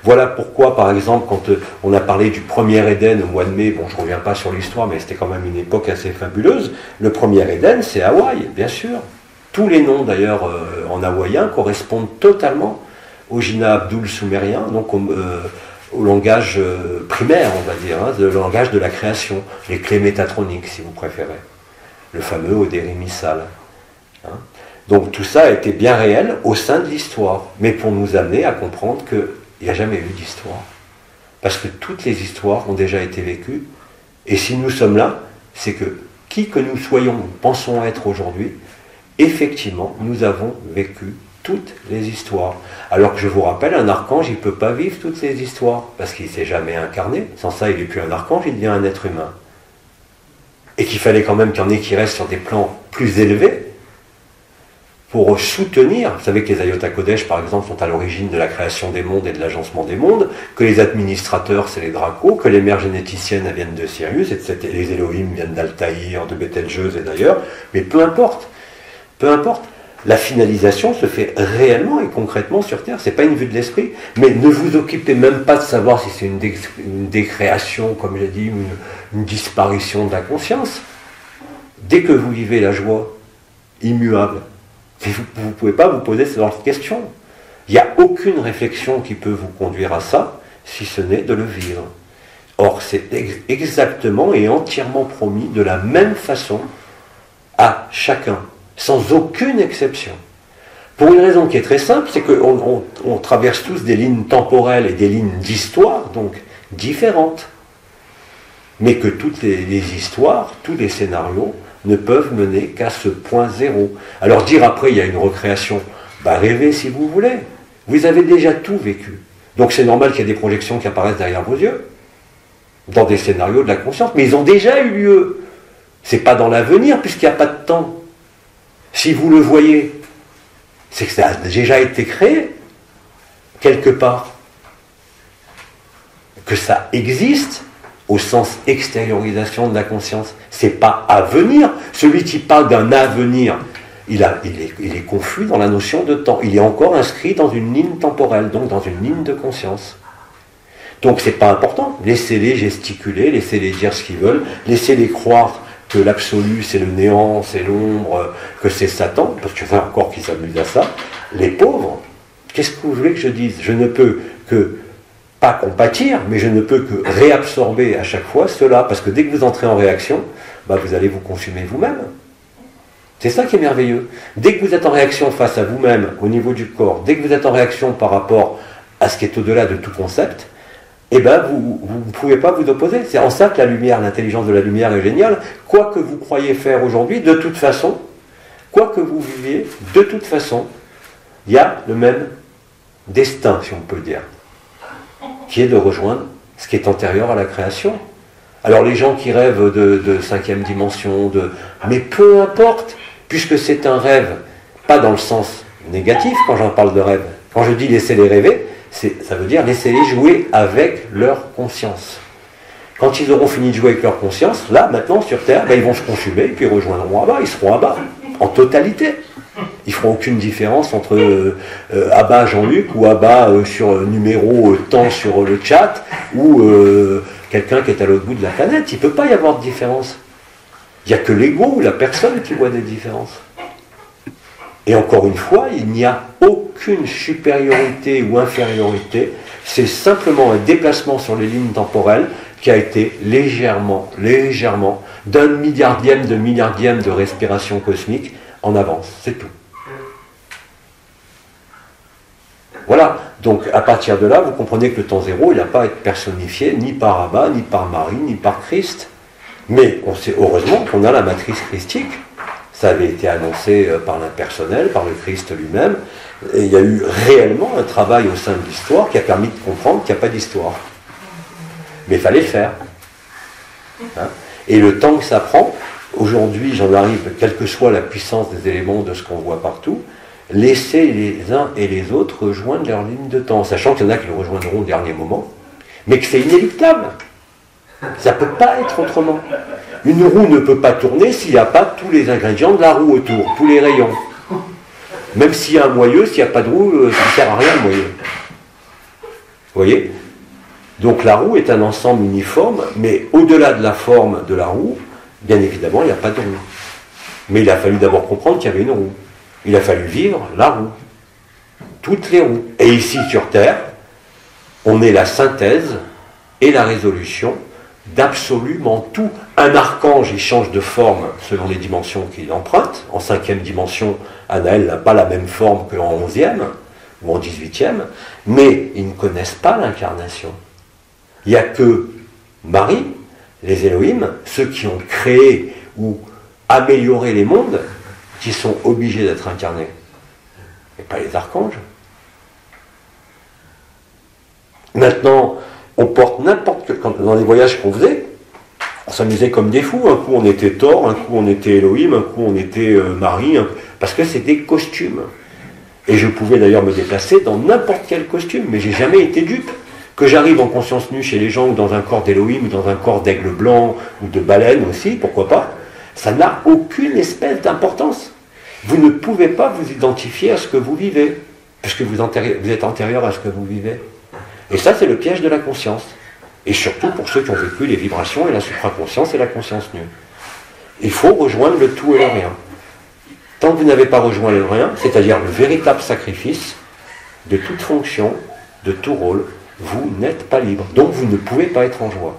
Voilà pourquoi, par exemple, quand on a parlé du premier Éden au mois de mai, bon, je ne reviens pas sur l'histoire, mais c'était quand même une époque assez fabuleuse, le premier Éden, c'est Hawaï, bien sûr. Tous les noms, d'ailleurs, en hawaïen, correspondent totalement au Jina Abdul sumérien, donc au langage primaire, on va dire, le langage de la création, les clés métatroniques, si vous préférez, le fameux Oderi Missal. Donc tout ça a été bien réel au sein de l'histoire, mais pour nous amener à comprendre que il n'y a jamais eu d'histoire. Parce que toutes les histoires ont déjà été vécues. Et si nous sommes là, c'est que, qui que nous soyons, nous pensons être aujourd'hui, effectivement, nous avons vécu toutes les histoires. Alors que je vous rappelle, un archange, il ne peut pas vivre toutes ces histoires, parce qu'il ne s'est jamais incarné. Sans ça, il n'est plus un archange, il devient un être humain. Et qu'il fallait quand même qu'il y en ait qui restent sur des plans plus élevés, pour soutenir, vous savez que les Ayota Kodesh, par exemple, sont à l'origine de la création des mondes et de l'agencement des mondes, que les administrateurs, c'est les Dracos, que les mères généticiennes viennent de Sirius, et les Elohim viennent d'Altaïr, de Betelgeuse et d'ailleurs, mais peu importe, la finalisation se fait réellement et concrètement sur Terre, c'est pas une vue de l'esprit, mais ne vous occupez même pas de savoir si c'est une décréation, comme j'ai dit, une disparition de la conscience. Dès que vous vivez la joie immuable, vous ne pouvez pas vous poser ce genre de questions. Il n'y a aucune réflexion qui peut vous conduire à ça, si ce n'est de le vivre. Or, c'est exactement et entièrement promis de la même façon à chacun, sans aucune exception. Pour une raison qui est très simple, c'est qu'on traverse tous des lignes temporelles et des lignes d'histoire, donc différentes. Mais que toutes les histoires, tous les scénarios, ne peuvent mener qu'à ce point zéro. Alors dire après il y a une recréation, rêvez si vous voulez. Vous avez déjà tout vécu. Donc c'est normal qu'il y ait des projections qui apparaissent derrière vos yeux, dans des scénarios de la conscience, mais ils ont déjà eu lieu. C'est pas dans l'avenir puisqu'il n'y a pas de temps. Si vous le voyez, c'est que ça a déjà été créé quelque part. Que ça existe au sens extériorisation de la conscience. C'est pas à venir. Celui qui parle d'un avenir, il est confus dans la notion de temps. Il est encore inscrit dans une ligne temporelle, donc dans une ligne de conscience. Donc c'est pas important. Laissez-les gesticuler, laissez-les dire ce qu'ils veulent, laissez-les croire que l'absolu c'est le néant, c'est l'ombre, que c'est Satan, parce qu'il y en a encore qui s'amusent à ça. Les pauvres, qu'est-ce que vous voulez que je dise? Je ne peux que pas compatir, mais je ne peux que réabsorber à chaque fois cela, parce que dès que vous entrez en réaction, vous allez vous consumer vous-même. C'est ça qui est merveilleux. Dès que vous êtes en réaction face à vous-même, au niveau du corps, dès que vous êtes en réaction par rapport à ce qui est au-delà de tout concept, vous ne pouvez pas vous opposer. C'est en ça que la lumière, l'intelligence de la lumière est géniale. Quoi que vous croyez faire aujourd'hui, de toute façon, quoi que vous viviez, de toute façon, il y a le même destin, si on peut dire, qui est de rejoindre ce qui est antérieur à la création. Alors les gens qui rêvent de cinquième dimension, mais peu importe, puisque c'est un rêve, pas dans le sens négatif quand j'en parle de rêve. Quand je dis laissez-les rêver, ça veut dire laissez-les jouer avec leur conscience. Quand ils auront fini de jouer avec leur conscience, là, maintenant, sur Terre, ils vont se consumer, et puis ils rejoindront Abba, ils seront Abba, en totalité. Ils ne feront aucune différence entre Abba Jean-Luc ou Abba sur numéro temps sur le chat ou quelqu'un qui est à l'autre bout de la planète. Il ne peut pas y avoir de différence. Il n'y a que l'ego ou la personne qui voit des différences. Et encore une fois, il n'y a aucune supériorité ou infériorité. C'est simplement un déplacement sur les lignes temporelles qui a été légèrement d'un milliardième de respiration cosmique en avance, c'est tout. Voilà, donc à partir de là, vous comprenez que le temps zéro, il n'a pas à être personnifié ni par Abba, ni par Marie, ni par Christ. Mais on sait heureusement qu'on a la matrice christique. Ça avait été annoncé par l'impersonnel, par le Christ lui-même. Et il y a eu réellement un travail au sein de l'histoire qui a permis de comprendre qu'il n'y a pas d'histoire. Mais il fallait le faire. Hein? Et le temps que ça prend, aujourd'hui j'en arrive, quelle que soit la puissance des éléments de ce qu'on voit partout, laisser les uns et les autres rejoindre leur ligne de temps, sachant qu'il y en a qui le rejoindront au dernier moment, mais que c'est inéluctable. Ça ne peut pas être autrement. Une roue ne peut pas tourner s'il n'y a pas tous les ingrédients de la roue autour, tous les rayons. Même s'il y a un moyeu, s'il n'y a pas de roue, ça ne sert à rien le moyeu. Vous voyez ? Donc la roue est un ensemble uniforme, mais au-delà de la forme de la roue, bien évidemment, il n'y a pas de roue. Mais il a fallu d'abord comprendre qu'il y avait une roue. Il a fallu vivre la roue. Toutes les roues. Et ici, sur Terre, on est la synthèse et la résolution d'absolument tout. Un archange, il change de forme selon les dimensions qu'il emprunte. En 5e dimension, Anaël n'a pas la même forme qu'en 11e ou en 18e, mais ils ne connaissent pas l'incarnation. Il n'y a que Marie, les Elohim, ceux qui ont créé ou amélioré les mondes, qui sont obligés d'être incarnés. Et pas les archanges. Maintenant, on porte n'importe quel... Dans les voyages qu'on faisait, on s'amusait comme des fous. Un coup on était Thor, un coup on était Elohim, un coup on était Marie, parce que c'est des costumes. Et je pouvais d'ailleurs me déplacer dans n'importe quel costume, mais j'ai jamais été dupe. Que j'arrive en conscience nue chez les gens, ou dans un corps d'Elohim, ou dans un corps d'aigle blanc, ou de baleine aussi, pourquoi pas, ça n'a aucune espèce d'importance. Vous ne pouvez pas vous identifier à ce que vous vivez, puisque vous êtes antérieur à ce que vous vivez. Et ça, c'est le piège de la conscience. Et surtout pour ceux qui ont vécu les vibrations et la supraconscience et la conscience nue. Il faut rejoindre le tout et le rien. Tant que vous n'avez pas rejoint le rien, c'est-à-dire le véritable sacrifice de toute fonction, de tout rôle, vous n'êtes pas libre. Donc vous ne pouvez pas être en joie.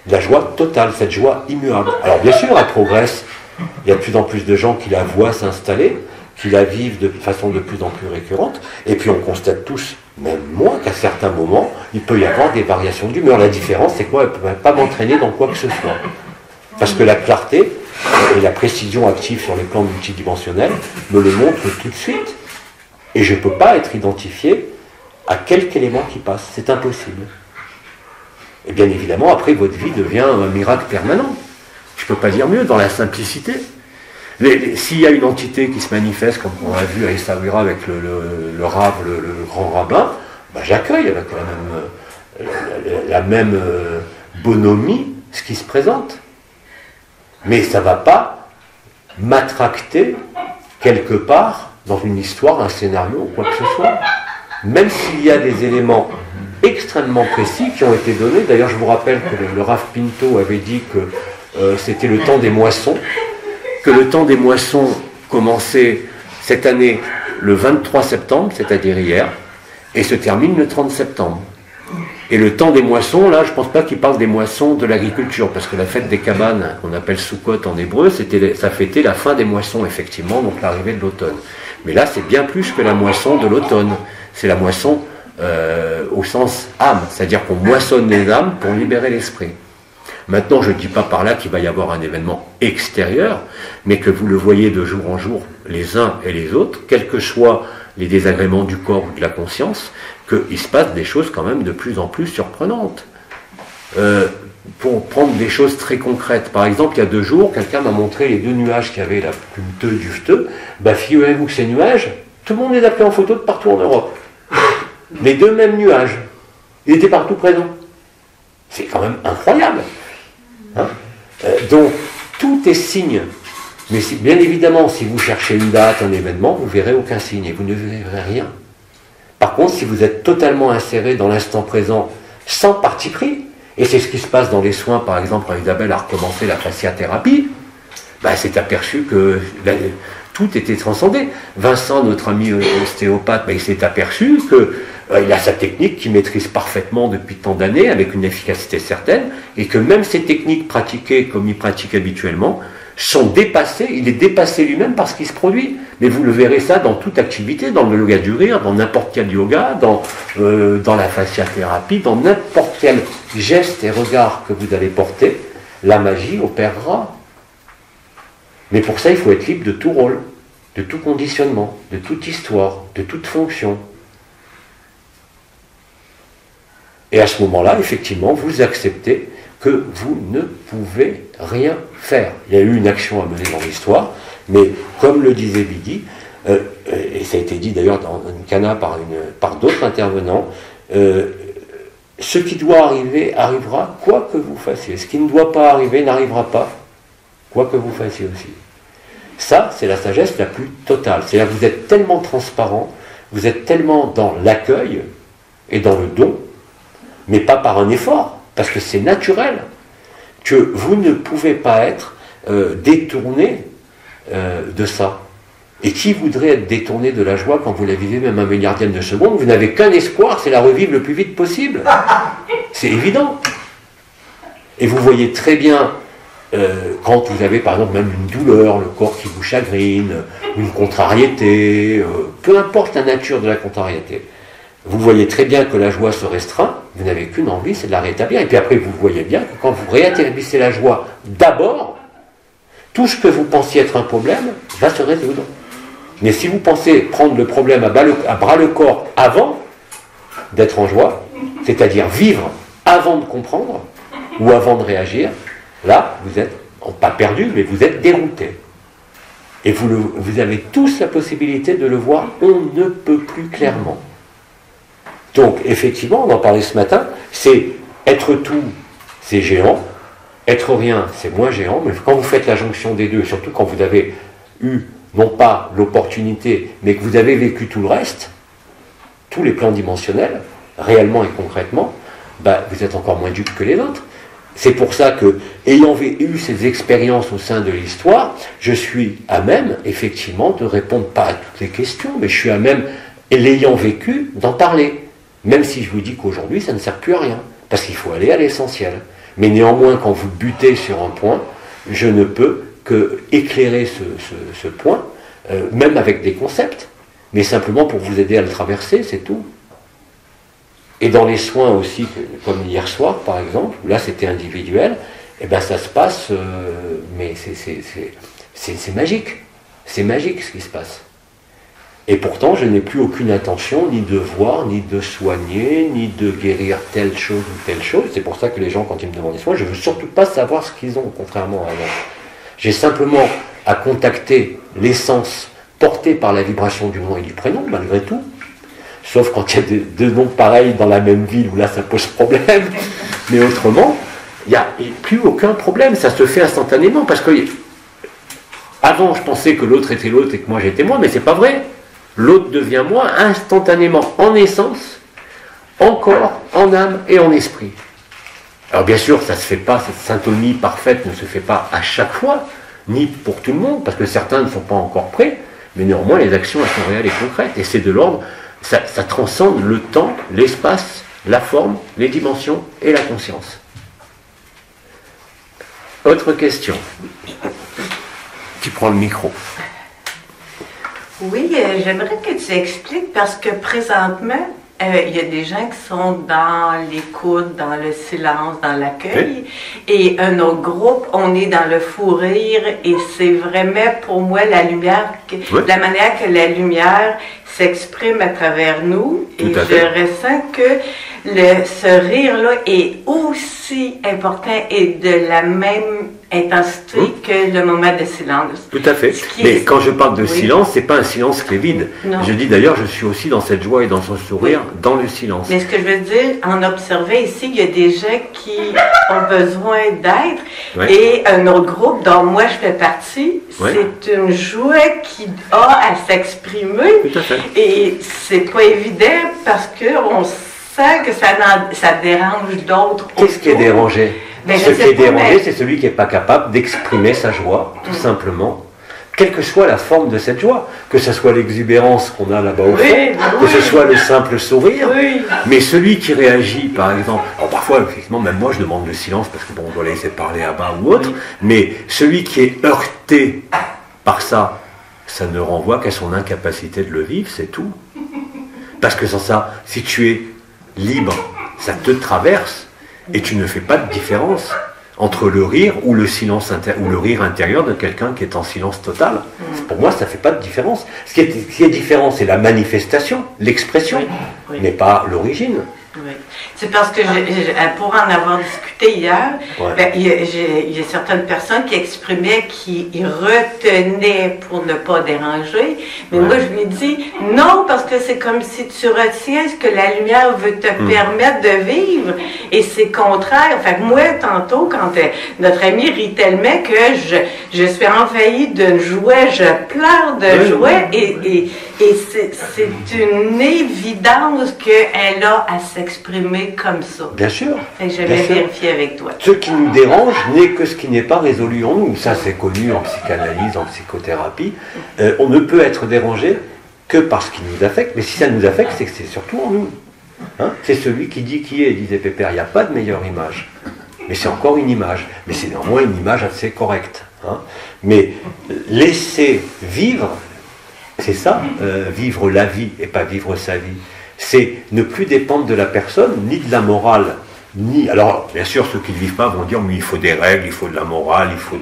La joie totale, cette joie immuable. Alors bien sûr, elle progresse. Il y a de plus en plus de gens qui la voient s'installer, qui la vivent de façon de plus en plus récurrente. Et puis on constate tous, même moi, qu'à certains moments, il peut y avoir des variations d'humeur. La différence, c'est quoi? Elle ne peut pas m'entraîner dans quoi que ce soit. Parce que la clarté et la précision active sur les plans multidimensionnels me le montrent tout de suite. Et je ne peux pas être identifié à quelque élément qui passe. C'est impossible. Et bien évidemment, après, votre vie devient un miracle permanent. Je ne peux pas dire mieux, dans la simplicité. S'il y a une entité qui se manifeste, comme on a vu à Essaouira avec le Rav, le grand rabbin, ben j'accueille avec la même bonhomie ce qui se présente. Mais ça ne va pas m'attracter quelque part dans une histoire, un scénario ou quoi que ce soit. Même s'il y a des éléments extrêmement précis qui ont été donnés. D'ailleurs, je vous rappelle que le Rav Pinto avait dit que c'était le temps des moissons, que le temps des moissons commençait cette année le 23 septembre, c'est-à-dire hier, et se termine le 30 septembre. Et le temps des moissons, là, je ne pense pas qu'il parle des moissons de l'agriculture, parce que la fête des cabanes, qu'on appelle Sukkot en hébreu, ça fêtait la fin des moissons, effectivement, donc l'arrivée de l'automne. Mais là, c'est bien plus que la moisson de l'automne. C'est la moisson au sens âme, c'est-à-dire qu'on moissonne les âmes pour libérer l'esprit. Maintenant, je ne dis pas par là qu'il va y avoir un événement extérieur, mais que vous le voyez de jour en jour, les uns et les autres, quels que soient les désagréments du corps ou de la conscience, qu'il se passe des choses quand même de plus en plus surprenantes. Pour prendre des choses très concrètes, par exemple, il y a 2 jours, quelqu'un m'a montré les 2 nuages qu'il y avait là, pluteux du fteux. Ben, figurez-vous que ces nuages, tout le monde les a pris en photo de partout en Europe. Les 2 mêmes nuages. Ils étaient partout présents. C'est quand même incroyable. Hein? Donc, tout est signe. Mais bien évidemment, si vous cherchez une date, un événement, vous ne verrez aucun signe et vous ne verrez rien. Par contre, si vous êtes totalement inséré dans l'instant présent, sans parti pris, et c'est ce qui se passe dans les soins, par exemple, quand Isabelle a recommencé la fasciathérapie, ben, s'est aperçu que tout était transcendé. Vincent, notre ami ostéopathe, ben, il s'est aperçu que il a sa technique qu'il maîtrise parfaitement depuis tant d'années, avec une efficacité certaine, et que même ces techniques pratiquées comme il pratique habituellement, sont dépassés, il est dépassé lui-même par ce qui se produit. Mais vous le verrez ça dans toute activité, dans le yoga du rire, dans n'importe quel yoga, dans la fasciathérapie, dans n'importe quel geste et regard que vous allez porter, la magie opérera. Mais pour ça, il faut être libre de tout rôle, de tout conditionnement, de toute histoire, de toute fonction. Et à ce moment-là, effectivement, vous acceptez que vous ne pouvez rien faire. Il y a eu une action à mener dans l'histoire, mais comme le disait Biggie, et ça a été dit d'ailleurs dans une cana par d'autres intervenants, ce qui doit arriver arrivera, quoi que vous fassiez. Ce qui ne doit pas arriver n'arrivera pas, quoi que vous fassiez aussi. Ça, c'est la sagesse la plus totale. C'est-à-dire que vous êtes tellement transparent, vous êtes tellement dans l'accueil et dans le don, mais pas par un effort, parce que c'est naturel, que vous ne pouvez pas être détourné de ça. Et qui voudrait être détourné de la joie quand vous la vivez même un milliardième de seconde? Vous n'avez qu'un espoir, c'est la revivre le plus vite possible. C'est évident. Et vous voyez très bien, quand vous avez par exemple même une douleur, le corps qui vous chagrine, une contrariété, peu importe la nature de la contrariété, vous voyez très bien que la joie se restreint, vous n'avez qu'une envie, c'est de la rétablir. Et puis après, vous voyez bien que quand vous rétablissez la joie d'abord, tout ce que vous pensiez être un problème va se résoudre. Mais si vous pensez prendre le problème à bras le corps avant d'être en joie, c'est-à-dire vivre avant de comprendre ou avant de réagir, là, vous êtes, pas perdu, mais vous êtes dérouté. Et vous avez tous la possibilité de le voir, on ne peut plus clairement. Donc, effectivement, on en parlait ce matin, c'est être tout, c'est géant, être rien, c'est moins géant, mais quand vous faites la jonction des deux, surtout quand vous avez eu, non pas l'opportunité, mais que vous avez vécu tout le reste, tous les plans dimensionnels, réellement et concrètement, vous êtes encore moins dupe que les autres. C'est pour ça que, ayant eu ces expériences au sein de l'histoire, je suis à même, effectivement, de répondre pas à toutes les questions, mais je suis à même, et l'ayant vécu, d'en parler. Même si je vous dis qu'aujourd'hui, ça ne sert plus à rien, parce qu'il faut aller à l'essentiel. Mais néanmoins, quand vous butez sur un point, je ne peux que éclairer ce point, même avec des concepts, mais simplement pour vous aider à le traverser, c'est tout. Et dans les soins aussi, comme hier soir par exemple, où là c'était individuel, et ça se passe, mais c'est magique. C'est magique ce qui se passe. Et pourtant, je n'ai plus aucune intention ni de voir, ni de soigner, ni de guérir telle chose ou telle chose. C'est pour ça que les gens, quand ils me demandent des soins, je ne veux surtout pas savoir ce qu'ils ont, contrairement à avant. J'ai simplement à contacter l'essence portée par la vibration du nom et du prénom, malgré tout. Sauf quand il y a deux noms pareils dans la même ville, où là, ça pose problème. Mais autrement, il n'y a plus aucun problème. Ça se fait instantanément. Parce que avant, je pensais que l'autre était l'autre et que moi, j'étais moi, mais c'est pas vrai. L'autre devient moi instantanément, en essence, en corps, en âme et en esprit. Alors bien sûr, ça ne se fait pas, cette syntonie parfaite ne se fait pas à chaque fois, ni pour tout le monde, parce que certains ne sont pas encore prêts, mais néanmoins les actions elles sont réelles et concrètes, et c'est de l'ordre, ça transcende le temps, l'espace, la forme, les dimensions et la conscience. Autre question. Qui prend le micro? Oui, j'aimerais que tu expliques, parce que présentement, il y a des gens qui sont dans l'écoute, dans le silence, dans l'accueil, et un autre groupe, on est dans le fou rire, et c'est vraiment pour moi la lumière, la manière que la lumière s'exprime à travers nous, et je ressens que ce rire-là est aussi important et de la même intensité que le moment de silence. Tout à fait. Mais quand je parle de silence, c'est pas un silence qui est vide. Non. Je dis d'ailleurs, je suis aussi dans cette joie et dans ce sourire, dans le silence. Mais ce que je veux dire, en observant ici, il y a des gens qui ont besoin d'être, et un autre groupe dont moi je fais partie, c'est une joie qui a à s'exprimer. Tout à fait. Et c'est pas évident parce qu'on sent que ça dérange d'autres. Qu'est-ce qui est dérangé? Ce qui est dérangé, c'est celui qui n'est pas capable d'exprimer sa joie, tout simplement. quelle que soit la forme de cette joie, que ce soit l'exubérance qu'on a là-bas au fond, que ce soit le simple sourire, mais celui qui réagit, par exemple, alors parfois, effectivement, même moi je demande le silence parce que bon, on doit laisser parler à bas ou autre, mais celui qui est heurté par ça, ça ne renvoie qu'à son incapacité de le vivre, c'est tout. Parce que sans ça, si tu es libre, ça te traverse et tu ne fais pas de différence entre le rire ou le silence ou le rire intérieur de quelqu'un qui est en silence total. Pour moi, ça ne fait pas de différence. Ce qui est différent, c'est la manifestation, l'expression, mais pas l'origine. Oui. C'est parce que, pour en avoir discuté hier, ben, il y a certaines personnes qui exprimaient qu'ils retenaient pour ne pas déranger, mais moi je lui ai dit non, parce que c'est comme si tu retiens ce que la lumière veut te permettre de vivre, et c'est contraire. Fait que moi, tantôt, quand notre ami rit tellement que je suis envahie de joie, je pleure de joie, et c'est une évidence qu'elle a à s'exprimer comme ça. Bien sûr. Fait que je vais vérifier avec toi. Ce qui nous dérange n'est que ce qui n'est pas résolu en nous. Ça, c'est connu en psychanalyse, en psychothérapie. On ne peut être dérangé que par ce qui nous affecte, mais si ça nous affecte, c'est que c'est surtout en nous. Hein, c'est celui qui dit qui est, disait Pépère. Il n'y a pas de meilleure image. Mais c'est encore une image. Mais c'est néanmoins une image assez correcte. Hein. Mais laisser vivre, c'est ça, vivre la vie et pas vivre sa vie. C'est ne plus dépendre de la personne, ni de la morale, ni... Alors, bien sûr, ceux qui ne vivent pas vont dire, mais il faut des règles, il faut de la morale, il faut...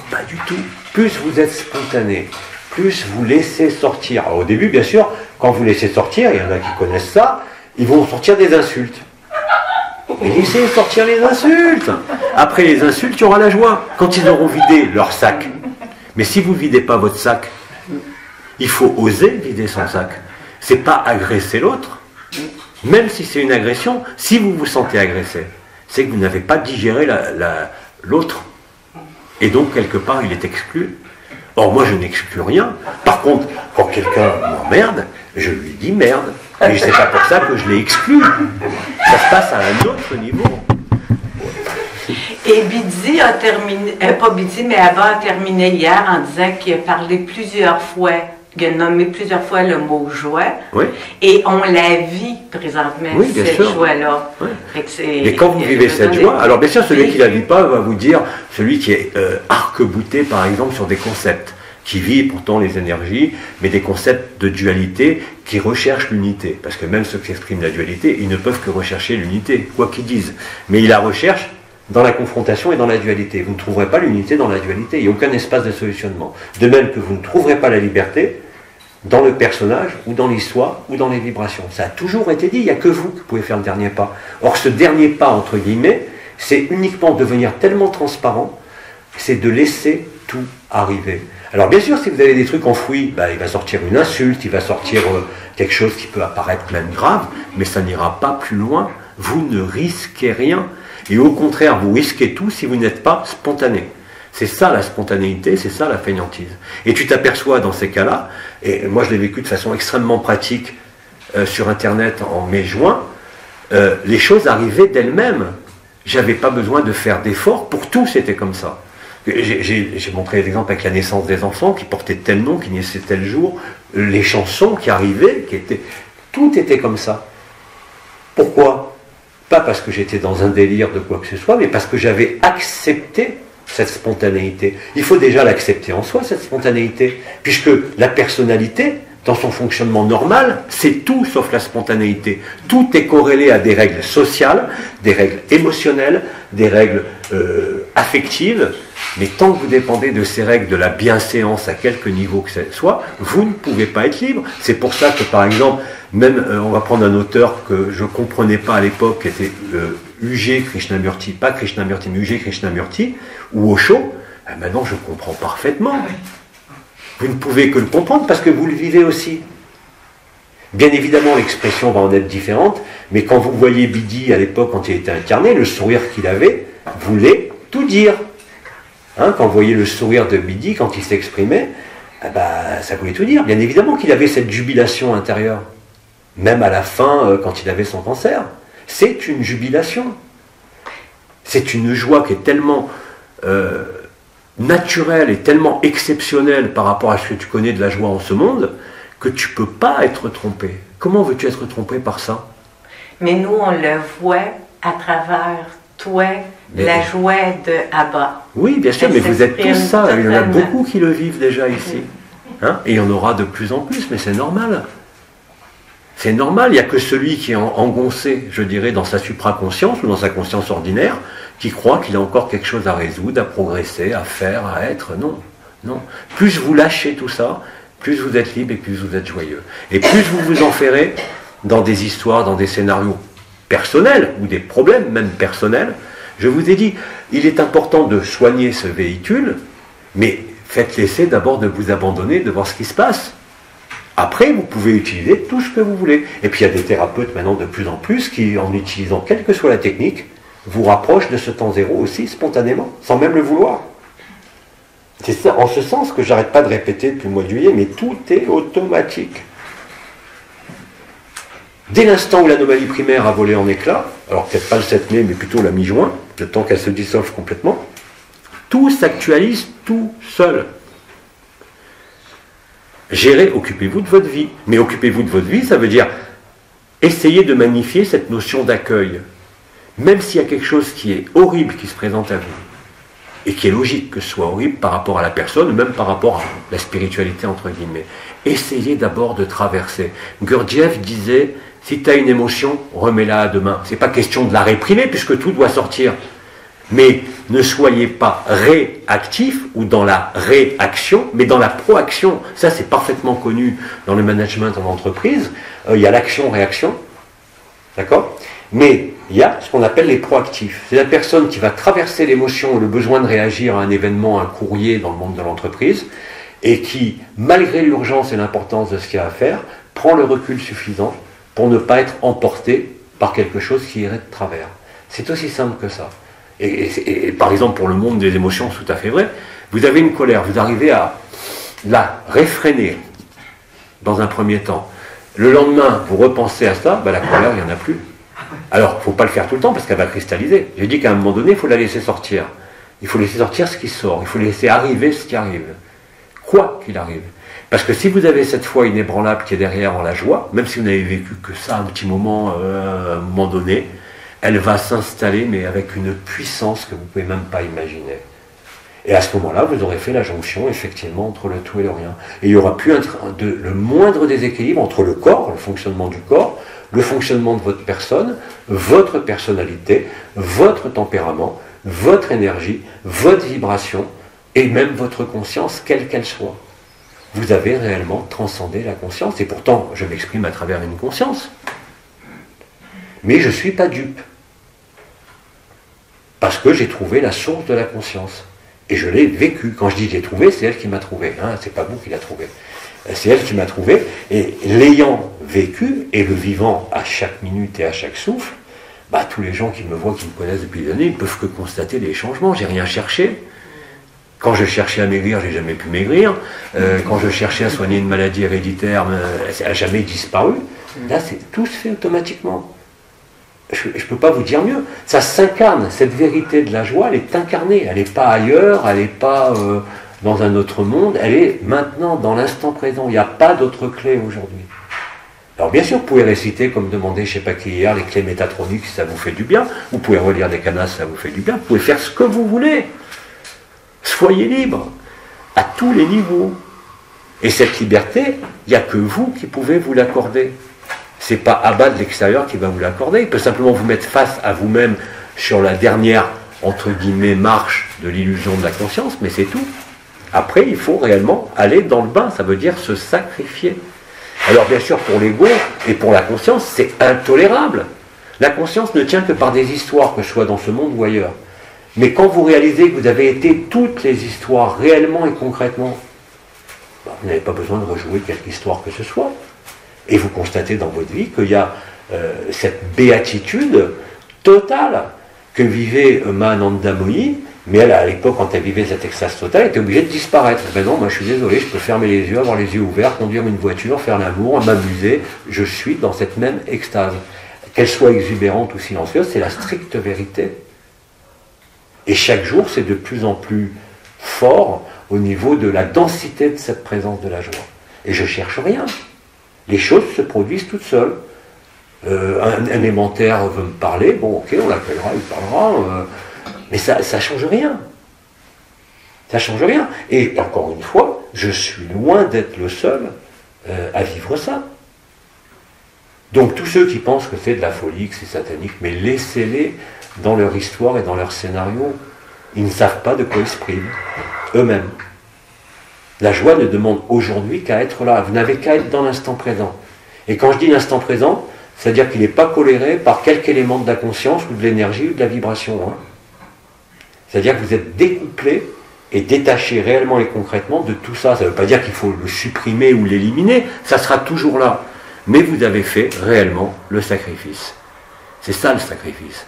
Pas du tout. Plus vous êtes spontané, plus vous laissez sortir. Alors, au début, bien sûr, quand vous laissez sortir, il y en a qui connaissent ça, ils vont sortir des insultes. Et laissez sortir les insultes. Après les insultes, il y aura la joie. Quand ils auront vidé leur sac. Mais si vous ne videz pas votre sac, il faut oser vider son sac. C'est pas agresser l'autre, même si c'est une agression. Si vous vous sentez agressé, c'est que vous n'avez pas digéré l'autre. Et donc, quelque part, il est exclu. Or, moi, je n'exclus rien. Par contre, quand quelqu'un m'emmerde, je lui dis merde. Mais c'est pas pour ça que je l'ai exclu. Ça se passe à un autre niveau. Et Bidi a terminé, pas Bidi, mais Abba a terminé hier en disant qu'il a parlé plusieurs fois, il a nommé plusieurs fois le mot joie, et on la vit présentement, cette joie-là. Et quand vous vivez cette joie, alors bien sûr, celui qui ne la vit pas va vous dire, celui qui est arc-bouté par exemple sur des concepts, qui vit pourtant les énergies, mais des concepts de dualité qui recherchent l'unité. Parce que même ceux qui expriment la dualité, ils ne peuvent que rechercher l'unité, quoi qu'ils disent. Mais ils la recherchent dans la confrontation et dans la dualité. Vous ne trouverez pas l'unité dans la dualité, il n'y a aucun espace de solutionnement. De même que vous ne trouverez pas la liberté dans le personnage, ou dans l'histoire, ou dans les vibrations. Ça a toujours été dit, il n'y a que vous qui pouvez faire le dernier pas. Or, ce dernier pas, entre guillemets, c'est uniquement devenir tellement transparent, c'est de laisser tout arriver. Alors bien sûr, si vous avez des trucs enfouis, il va sortir une insulte, il va sortir quelque chose qui peut apparaître même grave, mais ça n'ira pas plus loin. Vous ne risquez rien. Et au contraire, vous risquez tout si vous n'êtes pas spontané. C'est ça la spontanéité, c'est ça la fainéantise. Et tu t'aperçois dans ces cas-là, et moi je l'ai vécu de façon extrêmement pratique sur Internet en mai-juin, les choses arrivaient d'elles-mêmes. J'avais pas besoin de faire d'efforts, pour tout c'était comme ça. J'ai montré l'exemple avec la naissance des enfants, qui portaient tel nom, qui naissaient tel jour, les chansons qui arrivaient, tout était comme ça. Pourquoi ? Pas parce que j'étais dans un délire de quoi que ce soit, mais parce que j'avais accepté cette spontanéité. Il faut déjà l'accepter en soi, cette spontanéité, puisque la personnalité, dans son fonctionnement normal, c'est tout sauf la spontanéité. Tout est corrélé à des règles sociales, des règles émotionnelles, des règles affectives, mais tant que vous dépendez de ces règles de la bienséance à quelque niveau que ce soit, vous ne pouvez pas être libre. C'est pour ça que, par exemple, même, on va prendre un auteur que je ne comprenais pas à l'époque, qui était U.G. Krishnamurti, pas Krishnamurti, mais U.G. Krishnamurti, ou Osho, maintenant je comprends parfaitement. Vous ne pouvez que le comprendre parce que vous le vivez aussi. Bien évidemment, l'expression va en être différente, mais quand vous voyez Bidi à l'époque, quand il était incarné, le sourire qu'il avait voulait tout dire. Hein, quand vous voyez le sourire de Bidi, quand il s'exprimait, ça voulait tout dire. Bien évidemment qu'il avait cette jubilation intérieure. Même à la fin, quand il avait son cancer. C'est une jubilation. C'est une joie qui est tellement naturel et tellement exceptionnel par rapport à ce que tu connais de la joie en ce monde, que tu ne peux pas être trompé. Comment veux-tu être trompé par ça? Mais nous, on le voit à travers toi, la joie de Abba. Oui, bien sûr, mais vous êtes tous ça. Il y en a beaucoup qui le vivent déjà ici. Hein? Et il y en aura de plus en plus, mais c'est normal. C'est normal, il n'y a que celui qui est engoncé, je dirais, dans sa supraconscience ou dans sa conscience ordinaire, qui croit qu'il a encore quelque chose à résoudre, à progresser, à faire, à être. Non, non. Plus vous lâchez tout ça, plus vous êtes libre et plus vous êtes joyeux. Et plus vous vous enferrez dans des histoires, dans des scénarios personnels, ou des problèmes même personnels. Je vous ai dit, il est important de soigner ce véhicule, mais faites l'essai d'abord de vous abandonner, de voir ce qui se passe. Après, vous pouvez utiliser tout ce que vous voulez. Et puis il y a des thérapeutes maintenant de plus en plus qui, en utilisant quelle que soit la technique, vous rapprochent de ce temps zéro aussi spontanément, sans même le vouloir. C'est ça, en ce sens que j'arrête pas de répéter depuis le mois de juillet, mais tout est automatique. Dès l'instant où l'anomalie primaire a volé en éclats, alors peut-être pas le 7 mai, mais plutôt la mi-juin, le temps qu'elle se dissolve complètement, tout s'actualise tout seul. Gérez, occupez-vous de votre vie. Mais occupez-vous de votre vie, ça veut dire essayez de magnifier cette notion d'accueil. Même s'il y a quelque chose qui est horrible qui se présente à vous, et qui est logique que ce soit horrible par rapport à la personne, ou même par rapport à la spiritualité, entre guillemets. Essayez d'abord de traverser. Gurdjieff disait, si tu as une émotion, remets-la à demain. Ce n'est pas question de la réprimer, puisque tout doit sortir. Mais ne soyez pas réactif ou dans la réaction, mais dans la proaction. Ça, c'est parfaitement connu dans le management en entreprise. Il y a l'action-réaction, d'accord? Mais il y a ce qu'on appelle les proactifs. C'est la personne qui va traverser l'émotion, le besoin de réagir à un événement, un courrier dans le monde de l'entreprise, et qui, malgré l'urgence et l'importance de ce qu'il y a à faire, prend le recul suffisant pour ne pas être emporté par quelque chose qui irait de travers. C'est aussi simple que ça. Et par exemple, pour le monde des émotions, c'est tout à fait vrai. Vous avez une colère, vous arrivez à la réfréner dans un premier temps. Le lendemain, vous repensez à ça, la colère, il n'y en a plus. Alors, il ne faut pas le faire tout le temps parce qu'elle va cristalliser. J'ai dit qu'à un moment donné, il faut la laisser sortir. Il faut laisser sortir ce qui sort. Il faut laisser arriver ce qui arrive. Quoi qu'il arrive. Parce que si vous avez cette foi inébranlable qui est derrière en la joie, même si vous n'avez vécu que ça un petit moment, à un moment donné, elle va s'installer, mais avec une puissance que vous ne pouvez même pas imaginer. Et à ce moment-là, vous aurez fait la jonction, effectivement, entre le tout et le rien. Et il n'y aura plus le moindre déséquilibre entre le corps, le fonctionnement du corps, le fonctionnement de votre personne, votre personnalité, votre tempérament, votre énergie, votre vibration, et même votre conscience, quelle qu'elle soit. Vous avez réellement transcendé la conscience, et pourtant, je m'exprime à travers une conscience. Mais je ne suis pas dupe. Parce que j'ai trouvé la source de la conscience. Et je l'ai vécu. Quand je dis j'ai trouvé, c'est elle qui m'a trouvé. Hein, c'est pas vous qui l'a trouvé. C'est elle qui m'a trouvé. Et l'ayant vécu, et le vivant à chaque minute et à chaque souffle, tous les gens qui me voient, qui me connaissent depuis des années, ils ne peuvent que constater les changements. J'ai rien cherché. Quand je cherchais à maigrir, j'ai jamais pu maigrir. Quand je cherchais à soigner une maladie héréditaire, elle n'a jamais disparu. Là, tout se fait automatiquement. Je ne peux pas vous dire mieux. Ça s'incarne, cette vérité de la joie, elle est incarnée. Elle n'est pas ailleurs, elle n'est pas dans un autre monde, elle est maintenant, dans l'instant présent. Il n'y a pas d'autre clé aujourd'hui. Alors bien sûr, vous pouvez réciter, comme demandé, je ne sais pas qui hier, les clés métatroniques si ça vous fait du bien. Vous pouvez relire des canas si ça vous fait du bien. Vous pouvez faire ce que vous voulez. Soyez libre, à tous les niveaux. Et cette liberté, il n'y a que vous qui pouvez vous l'accorder. Ce n'est pas Abba de l'extérieur qui va vous l'accorder. Il peut simplement vous mettre face à vous-même sur la dernière, entre guillemets, marche de l'illusion de la conscience, mais c'est tout. Après, il faut réellement aller dans le bain, ça veut dire se sacrifier. Alors bien sûr, pour l'ego et pour la conscience, c'est intolérable. La conscience ne tient que par des histoires, que ce soit dans ce monde ou ailleurs. Mais quand vous réalisez que vous avez été toutes les histoires, réellement et concrètement, vous n'avez pas besoin de rejouer quelque histoire que ce soit. Et vous constatez dans votre vie qu'il y a cette béatitude totale que vivait Mahananda Mohi, mais elle, à l'époque, quand elle vivait cette extase totale, elle était obligée de disparaître. Ben non, moi je suis désolé, je peux fermer les yeux, avoir les yeux ouverts, conduire une voiture, faire l'amour, m'amuser, je suis dans cette même extase. Qu'elle soit exubérante ou silencieuse, c'est la stricte vérité. Et chaque jour, c'est de plus en plus fort au niveau de la densité de cette présence de la joie. Et je ne cherche rien. Les choses se produisent toutes seules. Un élémentaire veut me parler, bon ok, on l'appellera, il parlera, mais ça ne change rien. Ça ne change rien. Et encore une fois, je suis loin d'être le seul à vivre ça. Donc tous ceux qui pensent que c'est de la folie, que c'est satanique, mais laissez-les dans leur histoire et dans leur scénario. Ils ne savent pas de quoi ils se privent, eux-mêmes. La joie ne demande aujourd'hui qu'à être là. Vous n'avez qu'à être dans l'instant présent. Et quand je dis l'instant présent, c'est-à-dire qu'il n'est pas coléré par quelque élément de la conscience ou de l'énergie ou de la vibration. Hein. C'est-à-dire que vous êtes découplé et détaché réellement et concrètement de tout ça. Ça ne veut pas dire qu'il faut le supprimer ou l'éliminer, ça sera toujours là. Mais vous avez fait réellement le sacrifice. C'est ça le sacrifice.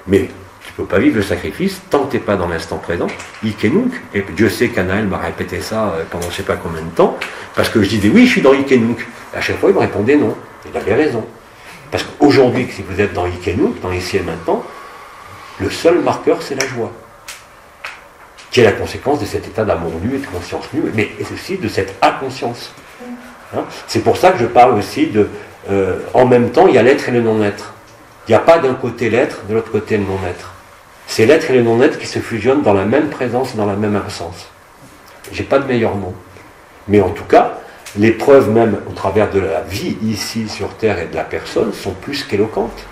Mais tu ne peux pas vivre le sacrifice tant que tu n'es pas dans l'instant présent. Ikenuk, et Dieu sait qu'Anaël m'a répété ça pendant je ne sais pas combien de temps, parce que je disais oui, je suis dans Ikenuk. À chaque fois, il me répondait non. Il avait raison. Parce qu'aujourd'hui, si vous êtes dans Ikenuk, dans ici et maintenant, le seul marqueur, c'est la joie. Qui est la conséquence de cet état d'amour nu et de conscience nue, mais aussi de cette inconscience. Hein, c'est pour ça que je parle aussi de... en même temps, il y a l'être et le non-être. Il n'y a pas d'un côté l'être, de l'autre côté le non-être. C'est l'être et le non-être qui se fusionnent dans la même présence et dans la même absence. J'ai pas de meilleur mot. Mais en tout cas, les preuves même au travers de la vie ici sur Terre et de la personne sont plus qu'éloquentes.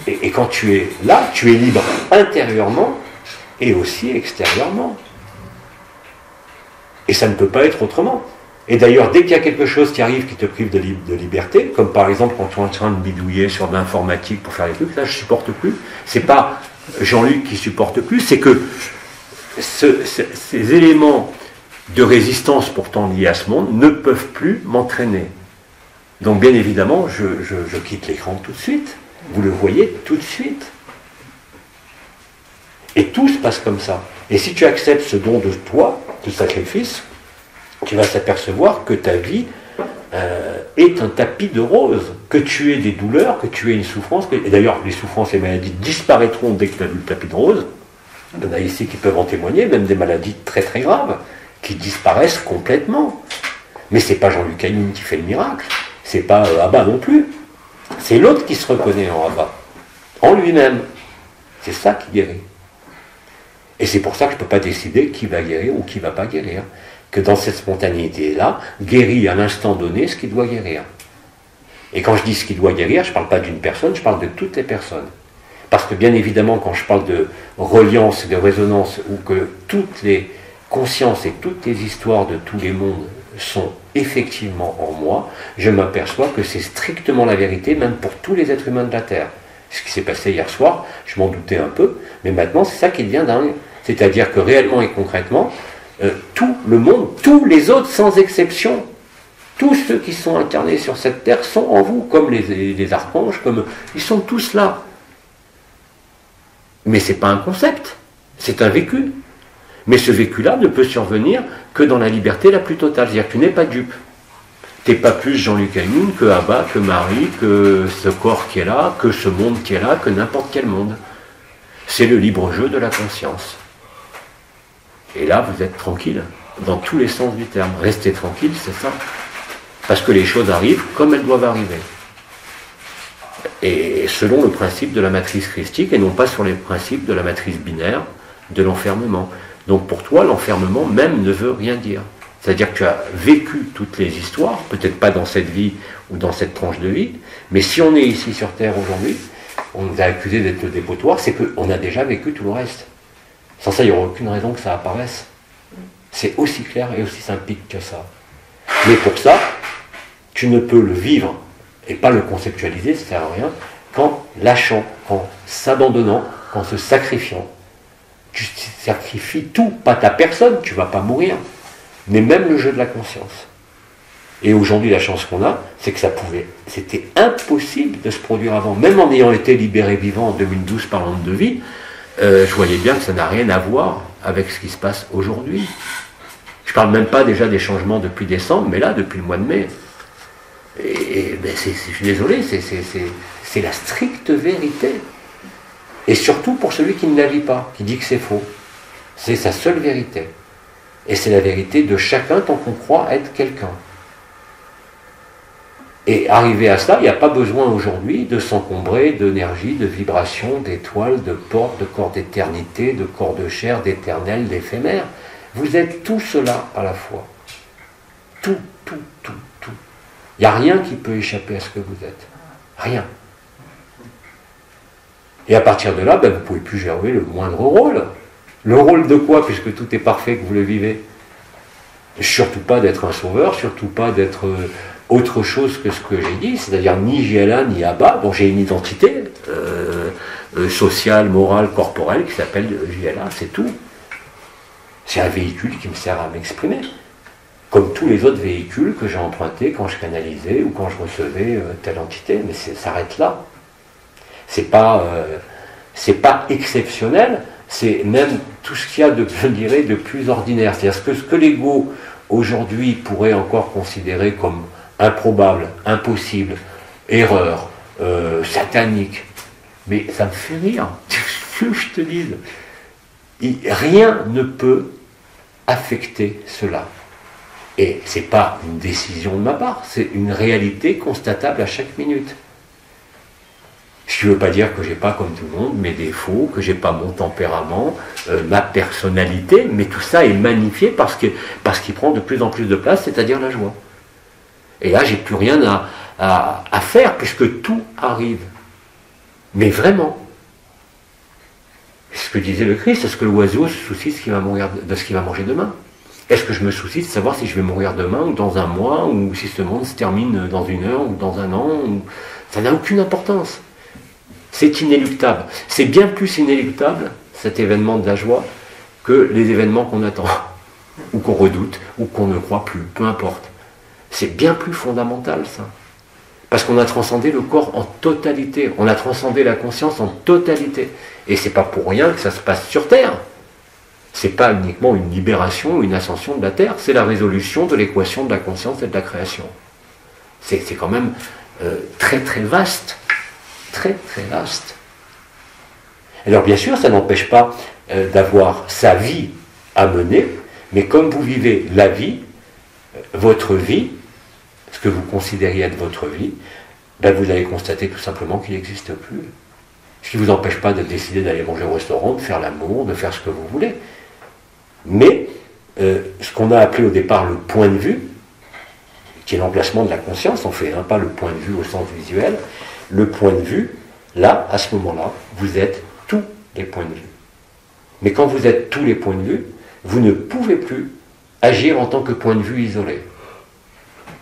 Et quand tu es là, tu es libre intérieurement et aussi extérieurement. Et ça ne peut pas être autrement. Et d'ailleurs, dès qu'il y a quelque chose qui arrive qui te prive de liberté, comme par exemple quand tu es en train de bidouiller sur de l'informatique pour faire les trucs, là je ne supporte plus. C'est pas Jean-Luc qui supporte plus, c'est que ces éléments de résistance pourtant liés à ce monde ne peuvent plus m'entraîner. Donc bien évidemment, je quitte l'écran tout de suite. Vous le voyez tout de suite. Et tout se passe comme ça. Et si tu acceptes ce don de toi, de sacrifice, tu vas s'apercevoir que ta vie est un tapis de roses, que tu aies des douleurs, que tu aies une souffrance, et d'ailleurs les souffrances et maladies disparaîtront dès que tu as vu le tapis de roses. Il y en a ici qui peuvent en témoigner, même des maladies très très graves, qui disparaissent complètement. Mais c'est pas Jean-Luc Aymon qui fait le miracle, c'est pas Abba non plus. C'est l'autre qui se reconnaît en Abba, en lui-même. C'est ça qui guérit. Et c'est pour ça que je ne peux pas décider qui va guérir ou qui ne va pas guérir. Que dans cette spontanéité-là, guérit à l'instant donné ce qui doit guérir. Et quand je dis ce qui doit guérir, je ne parle pas d'une personne, je parle de toutes les personnes. Parce que bien évidemment, quand je parle de reliance et de résonance, où que toutes les consciences et toutes les histoires de tous les mondes sont effectivement en moi, je m'aperçois que c'est strictement la vérité, même pour tous les êtres humains de la Terre. Ce qui s'est passé hier soir, je m'en doutais un peu, mais maintenant c'est ça qui devient dingue. C'est-à-dire que réellement et concrètement, tout le monde, tous les autres sans exception, tous ceux qui sont incarnés sur cette terre sont en vous, comme les archanges, comme ils sont tous là. Mais ce n'est pas un concept, c'est un vécu. Mais ce vécu-là ne peut survenir que dans la liberté la plus totale. C'est-à-dire que tu n'es pas dupe. Tu n'es pas plus Jean-Luc Aymon que Abba, que Marie, que ce corps qui est là, que ce monde qui est là, que n'importe quel monde. C'est le libre jeu de la conscience. Et là, vous êtes tranquille, dans tous les sens du terme. Restez tranquille, c'est ça. Parce que les choses arrivent comme elles doivent arriver. Et selon le principe de la matrice christique, et non pas sur les principes de la matrice binaire, de l'enfermement. Donc pour toi, l'enfermement même ne veut rien dire. C'est-à-dire que tu as vécu toutes les histoires, peut-être pas dans cette vie ou dans cette tranche de vie, mais si on est ici sur Terre aujourd'hui, on nous a accusé d'être le dépotoir, c'est qu'on a déjà vécu tout le reste. Sans ça, il n'y aurait aucune raison que ça apparaisse. C'est aussi clair et aussi simplique que ça. Mais pour ça, tu ne peux le vivre et pas le conceptualiser, ça ne sert à rien, qu'en lâchant, qu'en s'abandonnant, qu'en se sacrifiant. Tu sacrifies tout, pas ta personne, tu ne vas pas mourir, mais même le jeu de la conscience. Et aujourd'hui, la chance qu'on a, c'est que c'était impossible de se produire avant. Même en ayant été libéré vivant en 2012 par l'onde de vie, je voyais bien que ça n'a rien à voir avec ce qui se passe aujourd'hui. Je ne parle même pas déjà des changements depuis décembre, mais là, depuis le mois de mai. Et je suis désolé, c'est la stricte vérité. Et surtout pour celui qui ne la vit pas, qui dit que c'est faux. C'est sa seule vérité. Et c'est la vérité de chacun tant qu'on croit être quelqu'un. Et arrivé à cela, il n'y a pas besoin aujourd'hui de s'encombrer d'énergie, de vibration, d'étoiles, de portes, de corps d'éternité, de corps de chair, d'éternel, d'éphémère. Vous êtes tout cela à la fois. Tout, tout, tout, tout. Il n'y a rien qui peut échapper à ce que vous êtes. Rien. Et à partir de là, vous ne pouvez plus jouer le moindre rôle. Le rôle de quoi, puisque tout est parfait, que vous le vivez? Surtout pas d'être un sauveur, surtout pas d'être autre chose que ce que j'ai dit, c'est-à-dire ni JLA ni ABBA. Bon, j'ai une identité sociale, morale, corporelle qui s'appelle JLA, c'est tout. C'est un véhicule qui me sert à m'exprimer. Comme tous les autres véhicules que j'ai empruntés quand je canalisais ou quand je recevais telle entité, mais ça s'arrête là. C'est pas exceptionnel, c'est même tout ce qu'il y a de, je dirais, de plus ordinaire. C'est-à-dire ce que l'ego aujourd'hui pourrait encore considérer comme improbable, impossible, erreur, satanique. Mais ça me fait rire, que je te dise. Rien ne peut affecter cela. Et ce n'est pas une décision de ma part, c'est une réalité constatable à chaque minute. Ce qui ne veut pas dire que je n'ai pas, comme tout le monde, mes défauts, que je n'ai pas mon tempérament, ma personnalité, mais tout ça est magnifié parce qu'il prend de plus en plus de place, c'est-à-dire la joie. Et là, j'ai plus rien à faire, puisque tout arrive. Mais vraiment. C'est ce que disait le Christ, est-ce que l'oiseau se soucie de ce qu'il va manger demain? Est-ce que je me soucie de savoir si je vais mourir demain, ou dans un mois, ou si ce monde se termine dans une heure, ou dans un an Ça n'a aucune importance. C'est inéluctable. C'est bien plus inéluctable, cet événement de la joie, que les événements qu'on attend, ou qu'on redoute, ou qu'on ne croit plus, peu importe. C'est bien plus fondamental, ça. Parce qu'on a transcendé le corps en totalité, on a transcendé la conscience en totalité. Et c'est pas pour rien que ça se passe sur Terre. C'est pas uniquement une libération ou une ascension de la Terre, c'est la résolution de l'équation de la conscience et de la création. C'est quand même très très vaste. Très très vaste. Alors bien sûr, ça n'empêche pas d'avoir sa vie à mener, mais comme vous vivez la vie, votre vie, ce que vous considériez être votre vie, vous allez constater tout simplement qu'il n'existe plus. Ce qui ne vous empêche pas de décider d'aller manger au restaurant, de faire l'amour, de faire ce que vous voulez. Mais ce qu'on a appelé au départ le point de vue, qui est l'emplacement de la conscience, on ne fait pas le point de vue au sens visuel, le point de vue, là, à ce moment-là, vous êtes tous les points de vue. Mais quand vous êtes tous les points de vue, vous ne pouvez plus agir en tant que point de vue isolé.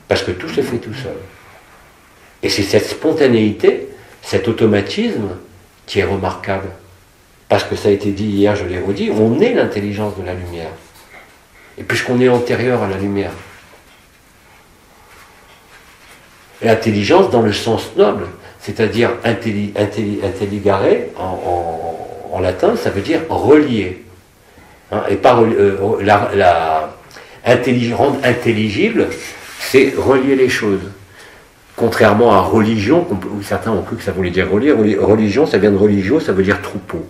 Parce que tout se fait tout seul. Et c'est cette spontanéité, cet automatisme qui est remarquable. Parce que ça a été dit hier, je l'ai redit, on est l'intelligence de la lumière. Et puisqu'on est antérieur à la lumière. L'intelligence dans le sens noble, c'est-à-dire intelligare en latin, ça veut dire relier. Et pas rendre intelligible, c'est relier les choses. Contrairement à religion, où certains ont cru que ça voulait dire relier, religion, ça vient de religio, ça veut dire troupeau.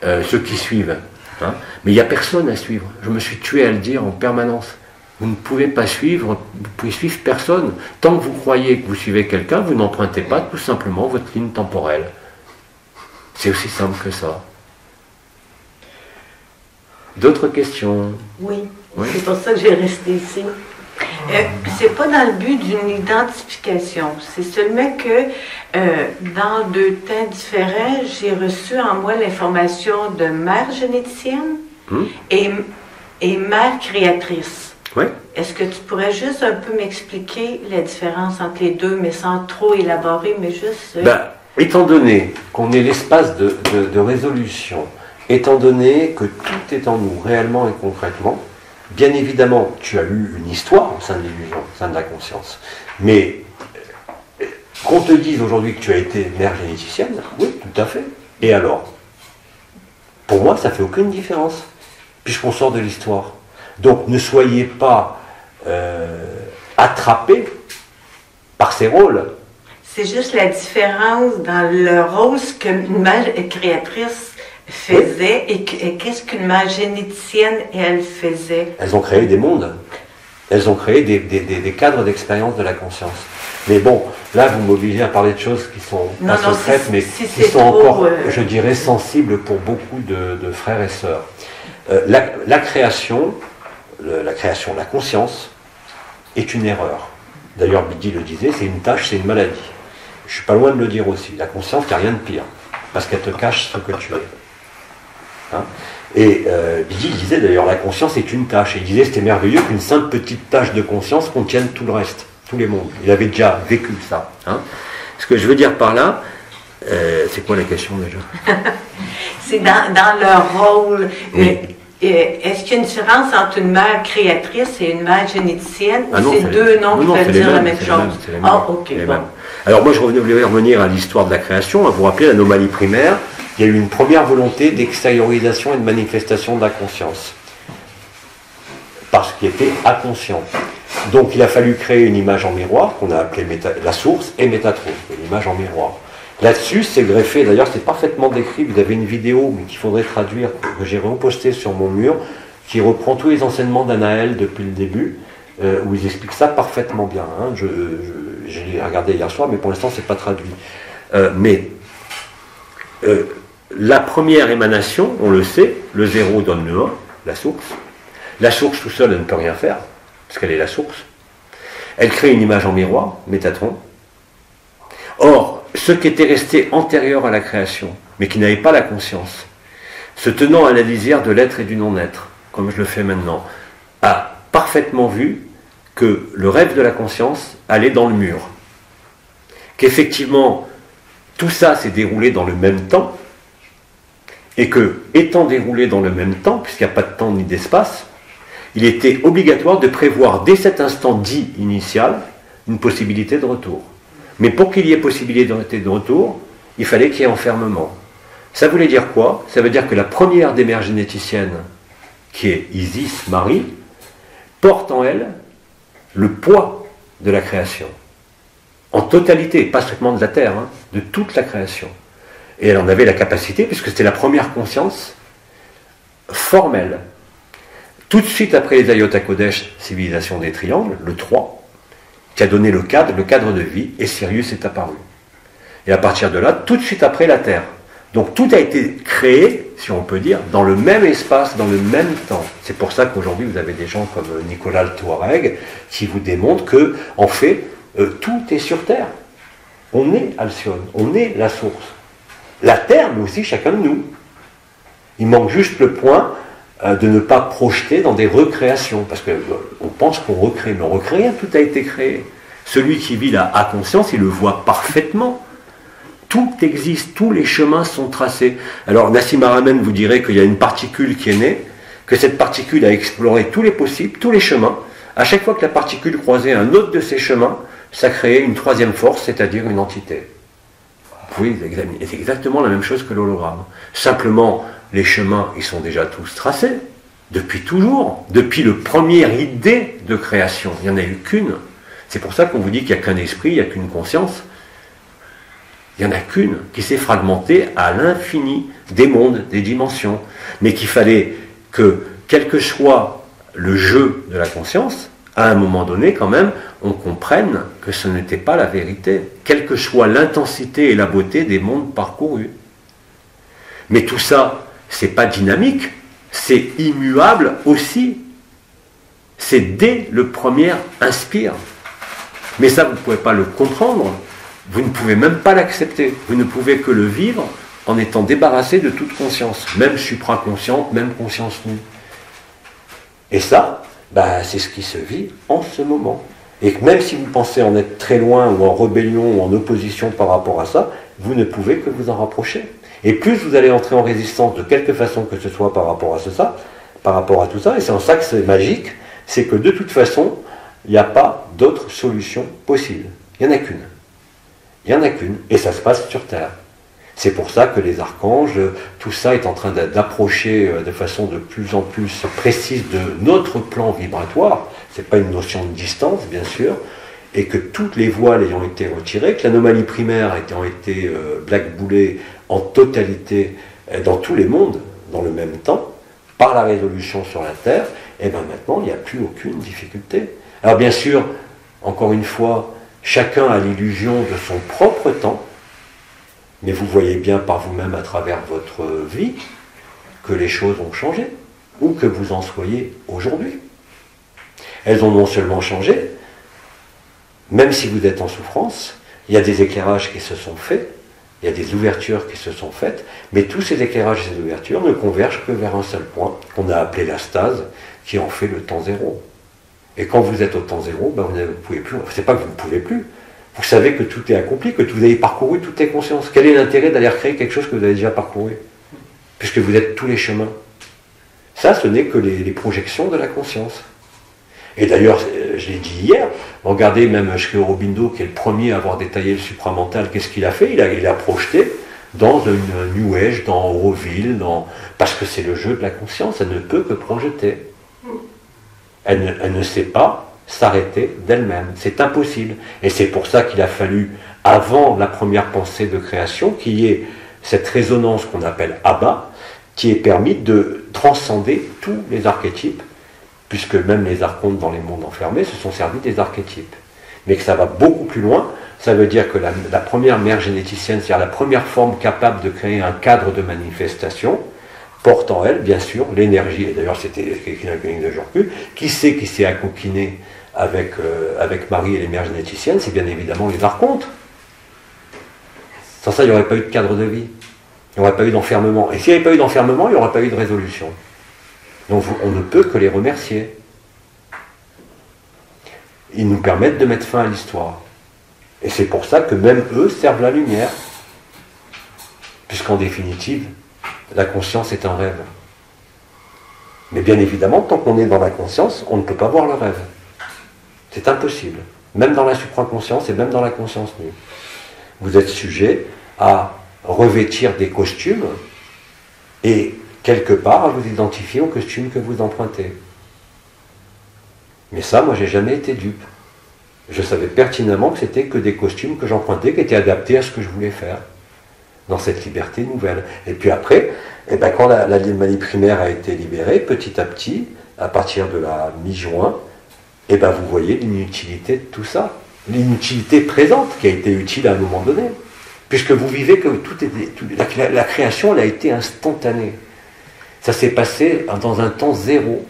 Ceux qui suivent. Mais il n'y a personne à suivre. Je me suis tué à le dire en permanence. Vous ne pouvez pas suivre, vous pouvez suivre personne. Tant que vous croyez que vous suivez quelqu'un, vous n'empruntez pas tout simplement votre ligne temporelle. C'est aussi simple que ça. D'autres questions? Oui, c'est pour ça que j'ai resté ici. C'est pas dans le but d'une identification, c'est seulement que dans deux temps différents, j'ai reçu en moi l'information de mère généticienne et mère créatrice. Oui. Est-ce que tu pourrais juste un peu m'expliquer la différence entre les deux, mais sans trop élaborer, mais juste... Étant donné qu'on est l'espace de résolution, étant donné que tout est en nous, réellement et concrètement, bien évidemment, tu as eu une histoire au sein de l'illusion, au sein de la conscience. Mais qu'on te dise aujourd'hui que tu as été mère généticienne, oui, tout à fait. Et alors? Pour moi, ça ne fait aucune différence, puisqu'on sort de l'histoire. Donc ne soyez pas attrapés par ces rôles. C'est juste la différence dans le rôle qu'une mère créatrice faisait et qu'est-ce qu'une mère généticienne, elle, faisait. Elles ont créé des mondes. Elles ont créé des cadres d'expérience de la conscience. Mais bon, là, vous m'obligez à parler de choses qui sont pas secrètes, mais qui sont encore, je dirais, sensibles pour beaucoup de frères et sœurs. La création, la conscience, est une erreur. D'ailleurs, Bidi le disait, c'est une tâche, c'est une maladie. Je suis pas loin de le dire aussi. La conscience, il n'y a rien de pire, parce qu'elle te cache ce que tu es. Hein, et Bidi disait d'ailleurs, la conscience est une tâche. Et il disait, c'était merveilleux qu'une simple petite tâche de conscience contienne tout le reste, tous les mondes. Il avait déjà vécu ça. Hein. Ce que je veux dire par là, c'est quoi la question déjà? C'est dans leur rôle. Oui. Est-ce qu'il y a une différence entre une mère créatrice et une mère généticienne? Ah non, c'est deux noms qui veulent dire la même chose? Ah, ok, bon. Alors moi, je voulais revenir à l'histoire de la création, à vous rappeler l'anomalie primaire. Il y a eu une première volonté d'extériorisation et de manifestation de la conscience, parce qu'il était inconscient. Donc il a fallu créer une image en miroir, qu'on a appelée la source, et Métatron, l'image en miroir. Là-dessus, c'est greffé, d'ailleurs c'est parfaitement décrit, vous avez une vidéo qu'il faudrait traduire, que j'ai repostée sur mon mur, qui reprend tous les enseignements d'Anaël depuis le début, où ils expliquent ça parfaitement bien. Hein. Je l'ai regardé hier soir, mais pour l'instant c'est pas traduit. La première émanation, on le sait, le 0 donne le 1, la source. La source tout seul, elle ne peut rien faire, parce qu'elle est la source. Elle crée une image en miroir, Métatron. Or, ce qui était resté antérieur à la création, mais qui n'avait pas la conscience, se tenant à la lisière de l'être et du non-être, comme je le fais maintenant, a parfaitement vu que le rêve de la conscience allait dans le mur. Qu'effectivement, tout ça s'est déroulé dans le même temps, et que, étant déroulé dans le même temps, puisqu'il n'y a pas de temps ni d'espace, il était obligatoire de prévoir dès cet instant dit initial une possibilité de retour. Mais pour qu'il y ait possibilité de retour, il fallait qu'il y ait enfermement. Ça voulait dire quoi? Ça veut dire que la première des mères généticiennes, qui est Isis, Marie, porte en elle le poids de la création. En totalité, pas seulement de la Terre, hein, de toute la création. Et elle en avait la capacité, puisque c'était la première conscience formelle. Tout de suite après les Ayot HaKodesh, civilisation des triangles, le 3, qui a donné le cadre de vie, et Sirius est apparu. Et à partir de là, tout de suite après la Terre. Donc tout a été créé, si on peut dire, dans le même espace, dans le même temps. C'est pour ça qu'aujourd'hui, vous avez des gens comme Nicolas le Touareg, qui vous démontrent que, en fait, tout est sur Terre. On est Alcyone, on est la source. La Terre, mais aussi chacun de nous. Il manque juste le point de ne pas projeter dans des recréations, parce qu'on pense qu'on recrée, mais on recrée rien, tout a été créé. Celui qui vit là à conscience, il le voit parfaitement. Tout existe, tous les chemins sont tracés. Alors Nassim Haramein vous dirait qu'il y a une particule qui est née, que cette particule a exploré tous les possibles, tous les chemins. À chaque fois que la particule croisait un autre de ces chemins, ça créait une troisième force, c'est-à-dire une entité. Vous pouvez examiner. C'est exactement la même chose que l'hologramme. Simplement, les chemins, ils sont déjà tous tracés, depuis toujours, depuis le première idée de création. Il n'y en a eu qu'une. C'est pour ça qu'on vous dit qu'il n'y a qu'un esprit, il n'y a qu'une conscience. Il n'y en a qu'une qui s'est fragmentée à l'infini des mondes, des dimensions. Mais qu'il fallait que, quel que soit le jeu de la conscience, à un moment donné, quand même, on comprenne que ce n'était pas la vérité, quelle que soit l'intensité et la beauté des mondes parcourus. Mais tout ça, c'est pas dynamique, c'est immuable aussi. C'est dès le premier inspire. Mais ça, vous ne pouvez pas le comprendre, vous ne pouvez même pas l'accepter, vous ne pouvez que le vivre en étant débarrassé de toute conscience, même supraconsciente, même conscience nue. Et ça, c'est ce qui se vit en ce moment. Et même si vous pensez en être très loin, ou en rébellion, ou en opposition par rapport à ça, vous ne pouvez que vous en rapprocher. Et plus vous allez entrer en résistance de quelque façon que ce soit par rapport à tout ça, et c'est en ça que c'est magique, c'est que de toute façon, il n'y a pas d'autre solution possible. Il n'y en a qu'une. Il n'y en a qu'une, et ça se passe sur Terre. C'est pour ça que les archanges, tout ça est en train d'approcher de façon de plus en plus précise de notre plan vibratoire. Ce n'est pas une notion de distance, bien sûr. et que toutes les voiles ayant été retirées, que l'anomalie primaire ayant été blackboulée en totalité dans tous les mondes, dans le même temps, par la résolution sur la Terre, et bien maintenant, il n'y a plus aucune difficulté. Alors bien sûr, encore une fois, chacun a l'illusion de son propre temps, mais vous voyez bien par vous-même à travers votre vie que les choses ont changé, ou que vous en soyez aujourd'hui. Elles ont non seulement changé, même si vous êtes en souffrance, il y a des éclairages qui se sont faits, il y a des ouvertures qui se sont faites, mais tous ces éclairages et ces ouvertures ne convergent que vers un seul point, qu'on a appelé la stase, qui en fait le temps zéro. Et quand vous êtes au temps zéro, ben vous ne pouvez plus, c'est pas que vous ne pouvez plus, vous savez que tout est accompli, que vous avez parcouru toutes les consciences. Quel est l'intérêt d'aller recréer quelque chose que vous avez déjà parcouru, puisque vous êtes tous les chemins? Ça, ce n'est que les projections de la conscience. Et d'ailleurs, je l'ai dit hier, regardez même Sri Aurobindo, qui est le premier à avoir détaillé le supramental, qu'est-ce qu'il a fait? Il a projeté dans une New Age, dans Auroville, parce que c'est le jeu de la conscience, elle ne peut que projeter. Elle ne sait pas s'arrêter d'elle-même, c'est impossible. Et c'est pour ça qu'il a fallu, avant la première pensée de création, qu'il y ait cette résonance qu'on appelle Abba, qui ait permis de transcender tous les archétypes, puisque même les archontes dans les mondes enfermés se sont servis des archétypes. Mais que ça va beaucoup plus loin, ça veut dire que la première mère généticienne, c'est-à-dire la première forme capable de créer un cadre de manifestation, porte en elle, bien sûr, l'énergie, et d'ailleurs c'était écrit dans la clinique de Jorku, qui s'est accoquiné avec Marie et les mères généticiennes, c'est bien évidemment les archontes. Sans ça, il n'y aurait pas eu de cadre de vie, il n'y aurait pas eu d'enfermement. Et s'il n'y avait pas eu d'enfermement, il n'y aurait pas eu de résolution. Donc on ne peut que les remercier. Ils nous permettent de mettre fin à l'histoire. Et c'est pour ça que même eux servent la lumière. Puisqu'en définitive, la conscience est un rêve. Mais bien évidemment, tant qu'on est dans la conscience, on ne peut pas voir le rêve. C'est impossible. Même dans la supraconscience et même dans la conscience nue. Vous êtes sujet à revêtir des costumes et quelque part à vous identifier au costume que vous empruntez. Mais ça, moi, j'ai jamais été dupe. Je savais pertinemment que c'était que des costumes que j'empruntais, qui étaient adaptés à ce que je voulais faire, dans cette liberté nouvelle. Et puis après, quand l'anomalie primaire a été libérée, petit à petit, à partir de la mi-juin, vous voyez l'inutilité de tout ça. L'inutilité présente, qui a été utile à un moment donné. Puisque vous vivez que la création, elle a été instantanée. Ça s'est passé dans un temps zéro,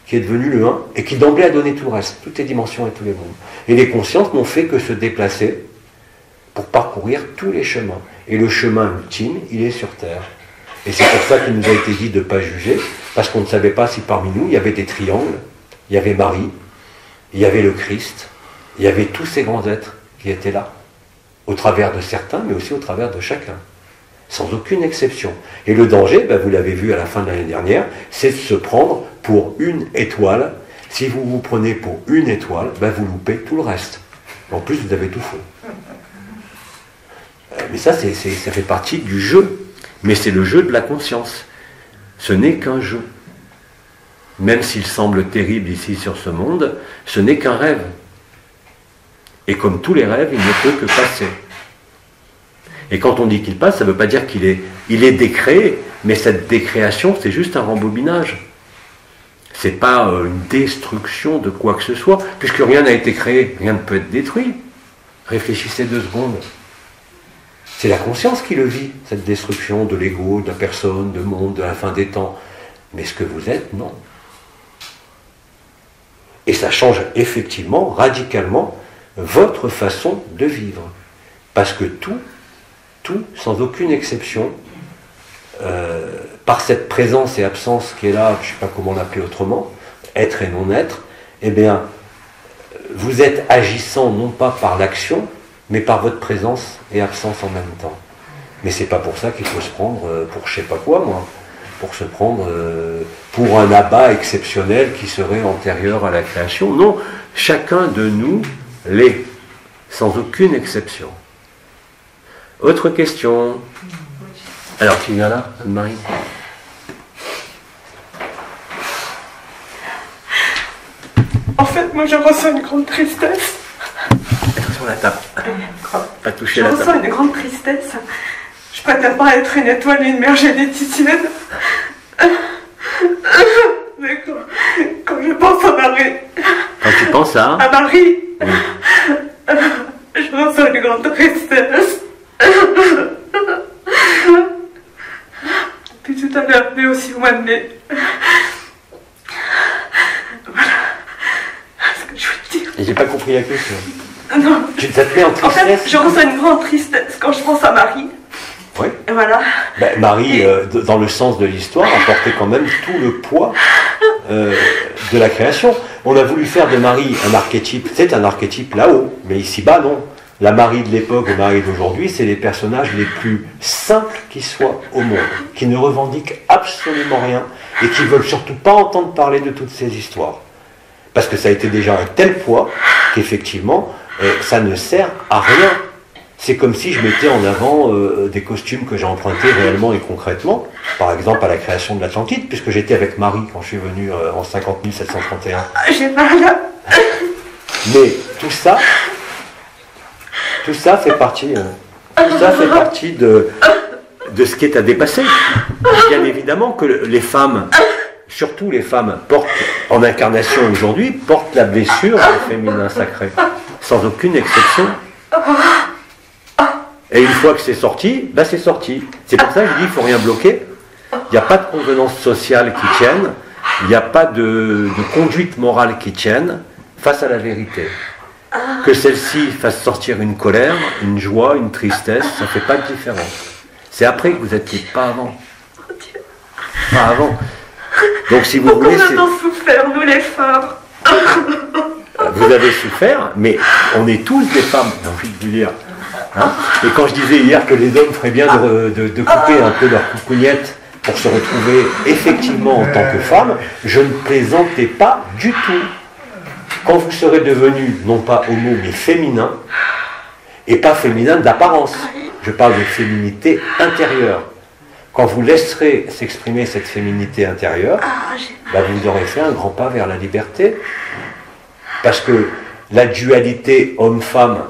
qui est devenu le 1, et qui d'emblée a donné tout le reste, toutes les dimensions et tous les mondes. Et les consciences n'ont fait que se déplacer pour parcourir tous les chemins. Et le chemin ultime, il est sur Terre. Et c'est pour ça qu'il nous a été dit de ne pas juger, parce qu'on ne savait pas si parmi nous, il y avait des triangles, il y avait Marie, il y avait le Christ, il y avait tous ces grands êtres qui étaient là, au travers de certains, mais aussi au travers de chacun. Sans aucune exception. Et le danger, vous l'avez vu à la fin de l'année dernière, c'est de se prendre pour une étoile. Si vous vous prenez pour une étoile, vous loupez tout le reste. En plus, vous avez tout faux. Mais ça fait partie du jeu. Mais c'est le jeu de la conscience. Ce n'est qu'un jeu. Même s'il semble terrible ici sur ce monde, ce n'est qu'un rêve. Et comme tous les rêves, il ne peut que passer. Et quand on dit qu'il passe, ça ne veut pas dire qu'il est décréé, mais cette décréation, c'est juste un rembobinage. Ce n'est pas une destruction de quoi que ce soit, puisque rien n'a été créé, rien ne peut être détruit. Réfléchissez 2 secondes. C'est la conscience qui le vit, cette destruction de l'ego, de la personne, du monde, de la fin des temps. Mais ce que vous êtes, non. Et ça change effectivement, radicalement, votre façon de vivre. Parce que tout, sans aucune exception, par cette présence et absence qui est là, je ne sais pas comment l'appeler autrement, être et non-être, vous êtes agissant non pas par l'action, mais par votre présence et absence en même temps. Mais c'est pas pour ça qu'il faut se prendre pour je sais pas quoi, moi, pour se prendre pour un abat exceptionnel qui serait antérieur à la création. Non, chacun de nous l'est, sans aucune exception. Autre question? Alors, qui vient là, Anne-Marie? En fait, moi, je ressens une grande tristesse Attention à la table. Pas toucher Je la ressens table. une grande tristesse. Je prétends pas être une étoile ni une mère généticienne. Mais quand je pense à Marie, Quand tu penses à... je ressens une grande tristesse. Puis tout à l'heure, mais aussi au mois de mai. Voilà ce que je veux dire. Et j'ai pas compris la question. Non. Ça te met en En tristesse? fait, je ressens une grande tristesse quand je pense à Marie. Oui. Et voilà. Ben, Marie, dans le sens de l'histoire, a porté quand même tout le poids de la création. On a voulu faire de Marie un archétype. C'est un archétype là-haut, mais ici-bas, non. La Marie de l'époque et Marie d'aujourd'hui, c'est les personnages les plus simples qui soient au monde, qui ne revendiquent absolument rien et qui veulent surtout pas entendre parler de toutes ces histoires. Parce que ça a été déjà un tel poids qu'effectivement, ça ne sert à rien. C'est comme si je mettais en avant des costumes que j'ai empruntés réellement et concrètement, par exemple à la création de l'Atlantide, puisque j'étais avec Marie quand je suis venu en 50 731. J'ai mal. Mais tout ça fait partie, de ce qui est à dépasser. Bien évidemment que les femmes, surtout les femmes, portent en incarnation aujourd'hui, portent la blessure du féminin sacré, sans aucune exception. Et une fois que c'est sorti, ben c'est sorti. C'est pour ça que je dis qu'il ne faut rien bloquer. Il n'y a pas de convenance sociale qui tienne, il n'y a pas de conduite morale qui tienne face à la vérité. Que celle-ci fasse sortir une colère, une joie, une tristesse, ça ne fait pas de différence. C'est après que vous êtes libre, pas avant. Pas avant. Donc si vous Pourquoi voulez... on a tant souffert, nous les femmes? Vous avez souffert, mais on est tous des femmes, j'ai envie de vous dire. Hein, et quand je disais hier que les hommes feraient bien de couper un peu leur coucougnette pour se retrouver effectivement en tant que femmes, je ne plaisantais pas du tout. Quand vous serez devenu, non pas homo, mais féminin, et pas féminin d'apparence, je parle de féminité intérieure. Quand vous laisserez s'exprimer cette féminité intérieure, bah vous aurez fait un grand pas vers la liberté. Parce que la dualité homme-femme,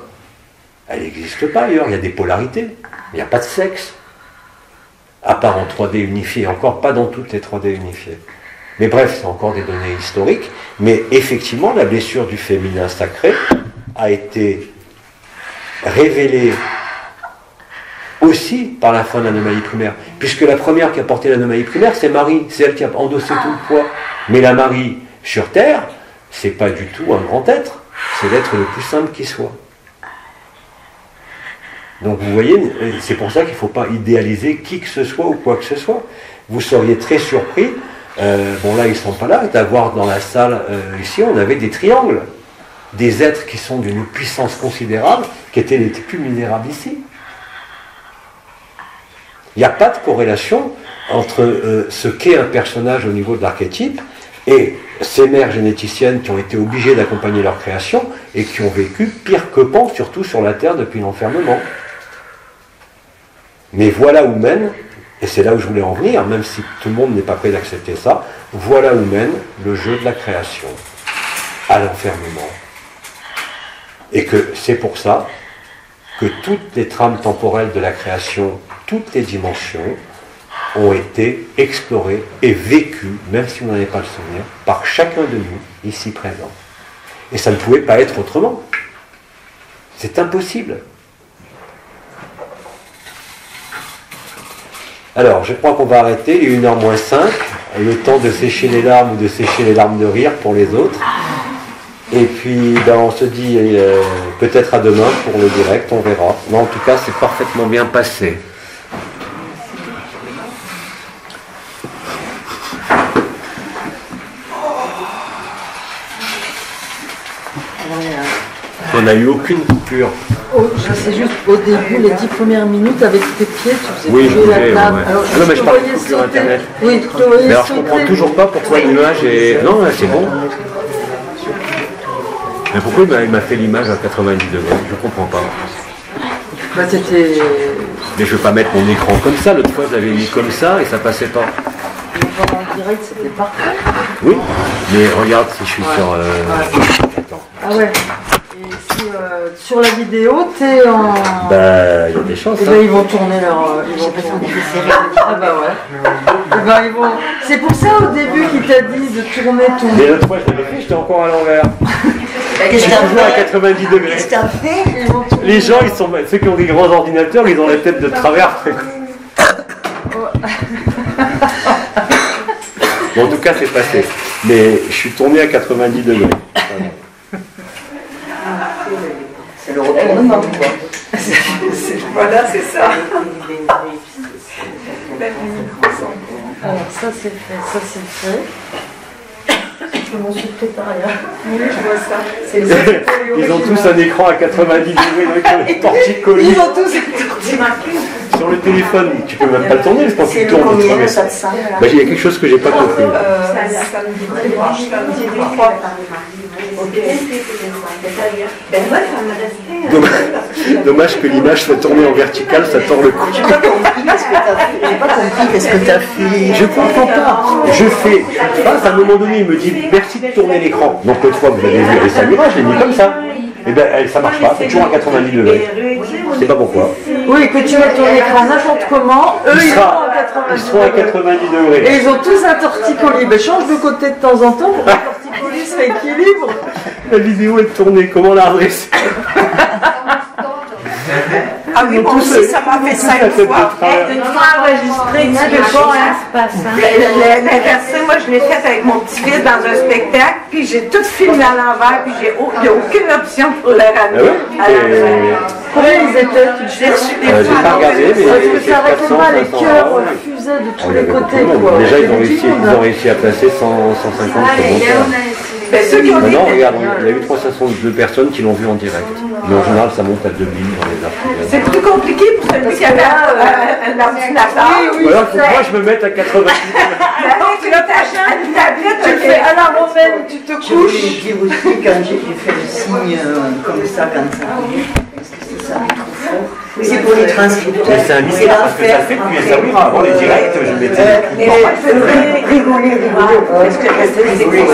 elle n'existe pas ailleurs, il y a des polarités, il n'y a pas de sexe. À part en 3D unifié, encore pas dans toutes les 3D unifiées. Mais bref, c'est encore des données historiques. Mais effectivement, la blessure du féminin sacré a été révélée aussi par la fin de l'anomalie primaire. Puisque la première qui a porté l'anomalie primaire, c'est Marie. C'est elle qui a endossé tout le poids. Mais la Marie sur Terre, c'est pas du tout un grand être. C'est l'être le plus simple qui soit. Donc vous voyez, c'est pour ça qu'il ne faut pas idéaliser qui que ce soit ou quoi que ce soit. Vous seriez très surpris, bon là ils ne sont pas là, d'avoir dans la salle ici, on avait des triangles. Des êtres qui sont d'une puissance considérable, qui étaient les plus misérables ici. Il n'y a pas de corrélation entre ce qu'est un personnage au niveau de l'archétype et ces mères généticiennes qui ont été obligées d'accompagner leur création et qui ont vécu pire que pan, surtout sur la Terre depuis l'enfermement. Mais voilà où mène, et c'est là où je voulais en venir, même si tout le monde n'est pas prêt d'accepter ça, voilà où mène le jeu de la création, à l'enfermement. Et que c'est pour ça que toutes les trames temporelles de la création, toutes les dimensions, ont été explorées et vécues, même si vous n'en avez pas le souvenir, par chacun de nous, ici présents. Et ça ne pouvait pas être autrement. C'est impossible. Alors, je crois qu'on va arrêter, il est 1h moins 5, le temps de sécher les larmes ou de sécher les larmes de rire pour les autres. Et puis, ben, on se dit peut-être à demain pour le direct, on verra. Mais en tout cas, c'est parfaitement bien passé. On n'a eu aucune coupure. Oh, je sais juste, au début, les 10 premières minutes, avec tes pieds, tu faisais Oui, bouger la ouais. table. Alors, Non, mais je parle de voyais coupure sauter. Internet. Oui, je te voyais Mais alors, je sauter. comprends toujours pas pourquoi l'image est... Non, là, c'est bon. Mais pourquoi il m'a fait l'image à 90 degrés? Je comprends pas. Bah, c'était... Mais je veux pas mettre mon écran comme ça. L'autre fois, je l'avais mis comme ça et ça passait pas. En direct, c'était parfait. Oui, mais regarde si je suis sur... Attends. Ah ouais. Et sur la vidéo, t'es en... Bah, il y a des chances. Eh ben, ils vont tourner leur... ils vont tourner. Ah bah ouais. Eh ben, ils vont... C'est pour ça au début qu'il t'a dit de tourner ton... Mais l'autre fois, je l'avais fait, j'étais encore à l'envers. Qu'est-ce que t'as Toujours à fait? 90 degrés. Qu'est-ce que t'as fait? Ils vont tourner. Les gens, ceux qui ont des grands ordinateurs, ils ont la tête de travers. Bon, en tout cas, c'est passé. Mais je suis tourné à 90 degrés. C'est le retournement, quoi. Voilà, c'est ça. Alors ça c'est fait, ça c'est fait. Je m'en suis préparée. Oui, je vois ça. C'est le Ils ont tous un écran à 90 degrés avec le torticolis. Ils ont tous été Sur le téléphone, tu peux même pas le tourner, je pense que C'est tu le tournes. combien, ça te semble? Bah, il y a quelque chose que j'ai pas compris. Samedi 3. Dommage que l'image soit tournée en verticale, ça tord le cou. J'ai pas compris qu'est-ce que t'as fait. Je comprends pas. Je passe à un moment donné, il me dit merci de tourner l'écran. Donc l'autre fois, vous avez vu avec Samira, je l'ai mis comme ça. Et ben ça marche pas, c'est toujours à 90 degrés. Je sais pas pourquoi. Oui, que tu mets ton écran n'importe comment, eux ils sont à 90 Ils seront à 90 degrés. Et ils ont tous un torticolis. Ben, change de côté de temps en temps pour que le torticolis se rééquilibre. La vidéo est tournée, comment la redresser? Ah oui, moi aussi, ça m'a fait 5 fois. Une fois enregistré, tu peux pas, hein? La personne, moi, je l'ai faite avec mon petit-fils dans un spectacle, puis j'ai tout filmé à l'envers, puis il n'y a aucune option pour le ramener à l'envers. Combien ils étaient? J'ai reçu des J'ai pas regardé, mais Parce que c'est ça arrêtait 400, pas, les 500 cœurs euros. fusaient de Oh, tous il y les avait côtés. beaucoup de monde. Quoi. Déjà, ils ont C'était réussi à placer 150 commentaires. Ben, ceux qui ont dit Maintenant, regarde, il y a eu 362 personnes qui l'ont vu en direct. Mais en général, ça monte à 2000 dans les articles. c'est plus compliqué pour celui qui avait un ordinateur. Alors, faut que moi, je me mette à 80. Tu t'achètes une tablette, Tu le fais à la romaine, tu te Je voulais couches. dire aussi, quand j'ai fait le signe comme ça, quand ça arrive, parce que c'est ça, trop fort. C'est pour les transcripteurs. Mais c'est un mystère parce que ça fait depuis Samira. Avant les directs, je mettais. Rigoler. Est-ce que je sais Rigoler.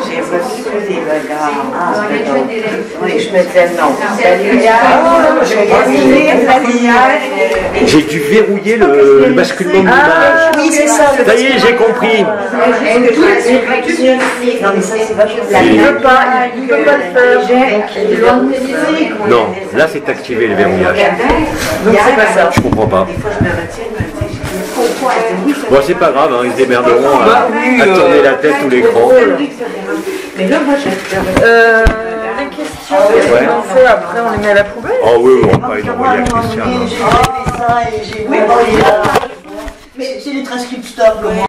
j'ai reçu des regards. Ah, d'accord. Oui, je mettais non. La lumière, J'ai dû verrouiller le basculement de l'image. Oui, c'est ça. Ça y est, j'ai compris. Non, mais ça, c'est vachement. Il ne peut pas le faire. Donc, il doit nous dire. Non, là, c'est activé le verrouillage. Donc, c'est pas ça. Je comprends pas. des fois je me retiens, je me dis, pourquoi? Bon, c'est pas grave, hein, ils se démerderont à tourner la tête ou l'écran. Mais là, moi, j'ai Les questions, on fait après, on les met à la poubelle. Oh oui, on va pas les envoyer à Christian. J'ai fait ça et j'ai c'est les transcripteurs que moi.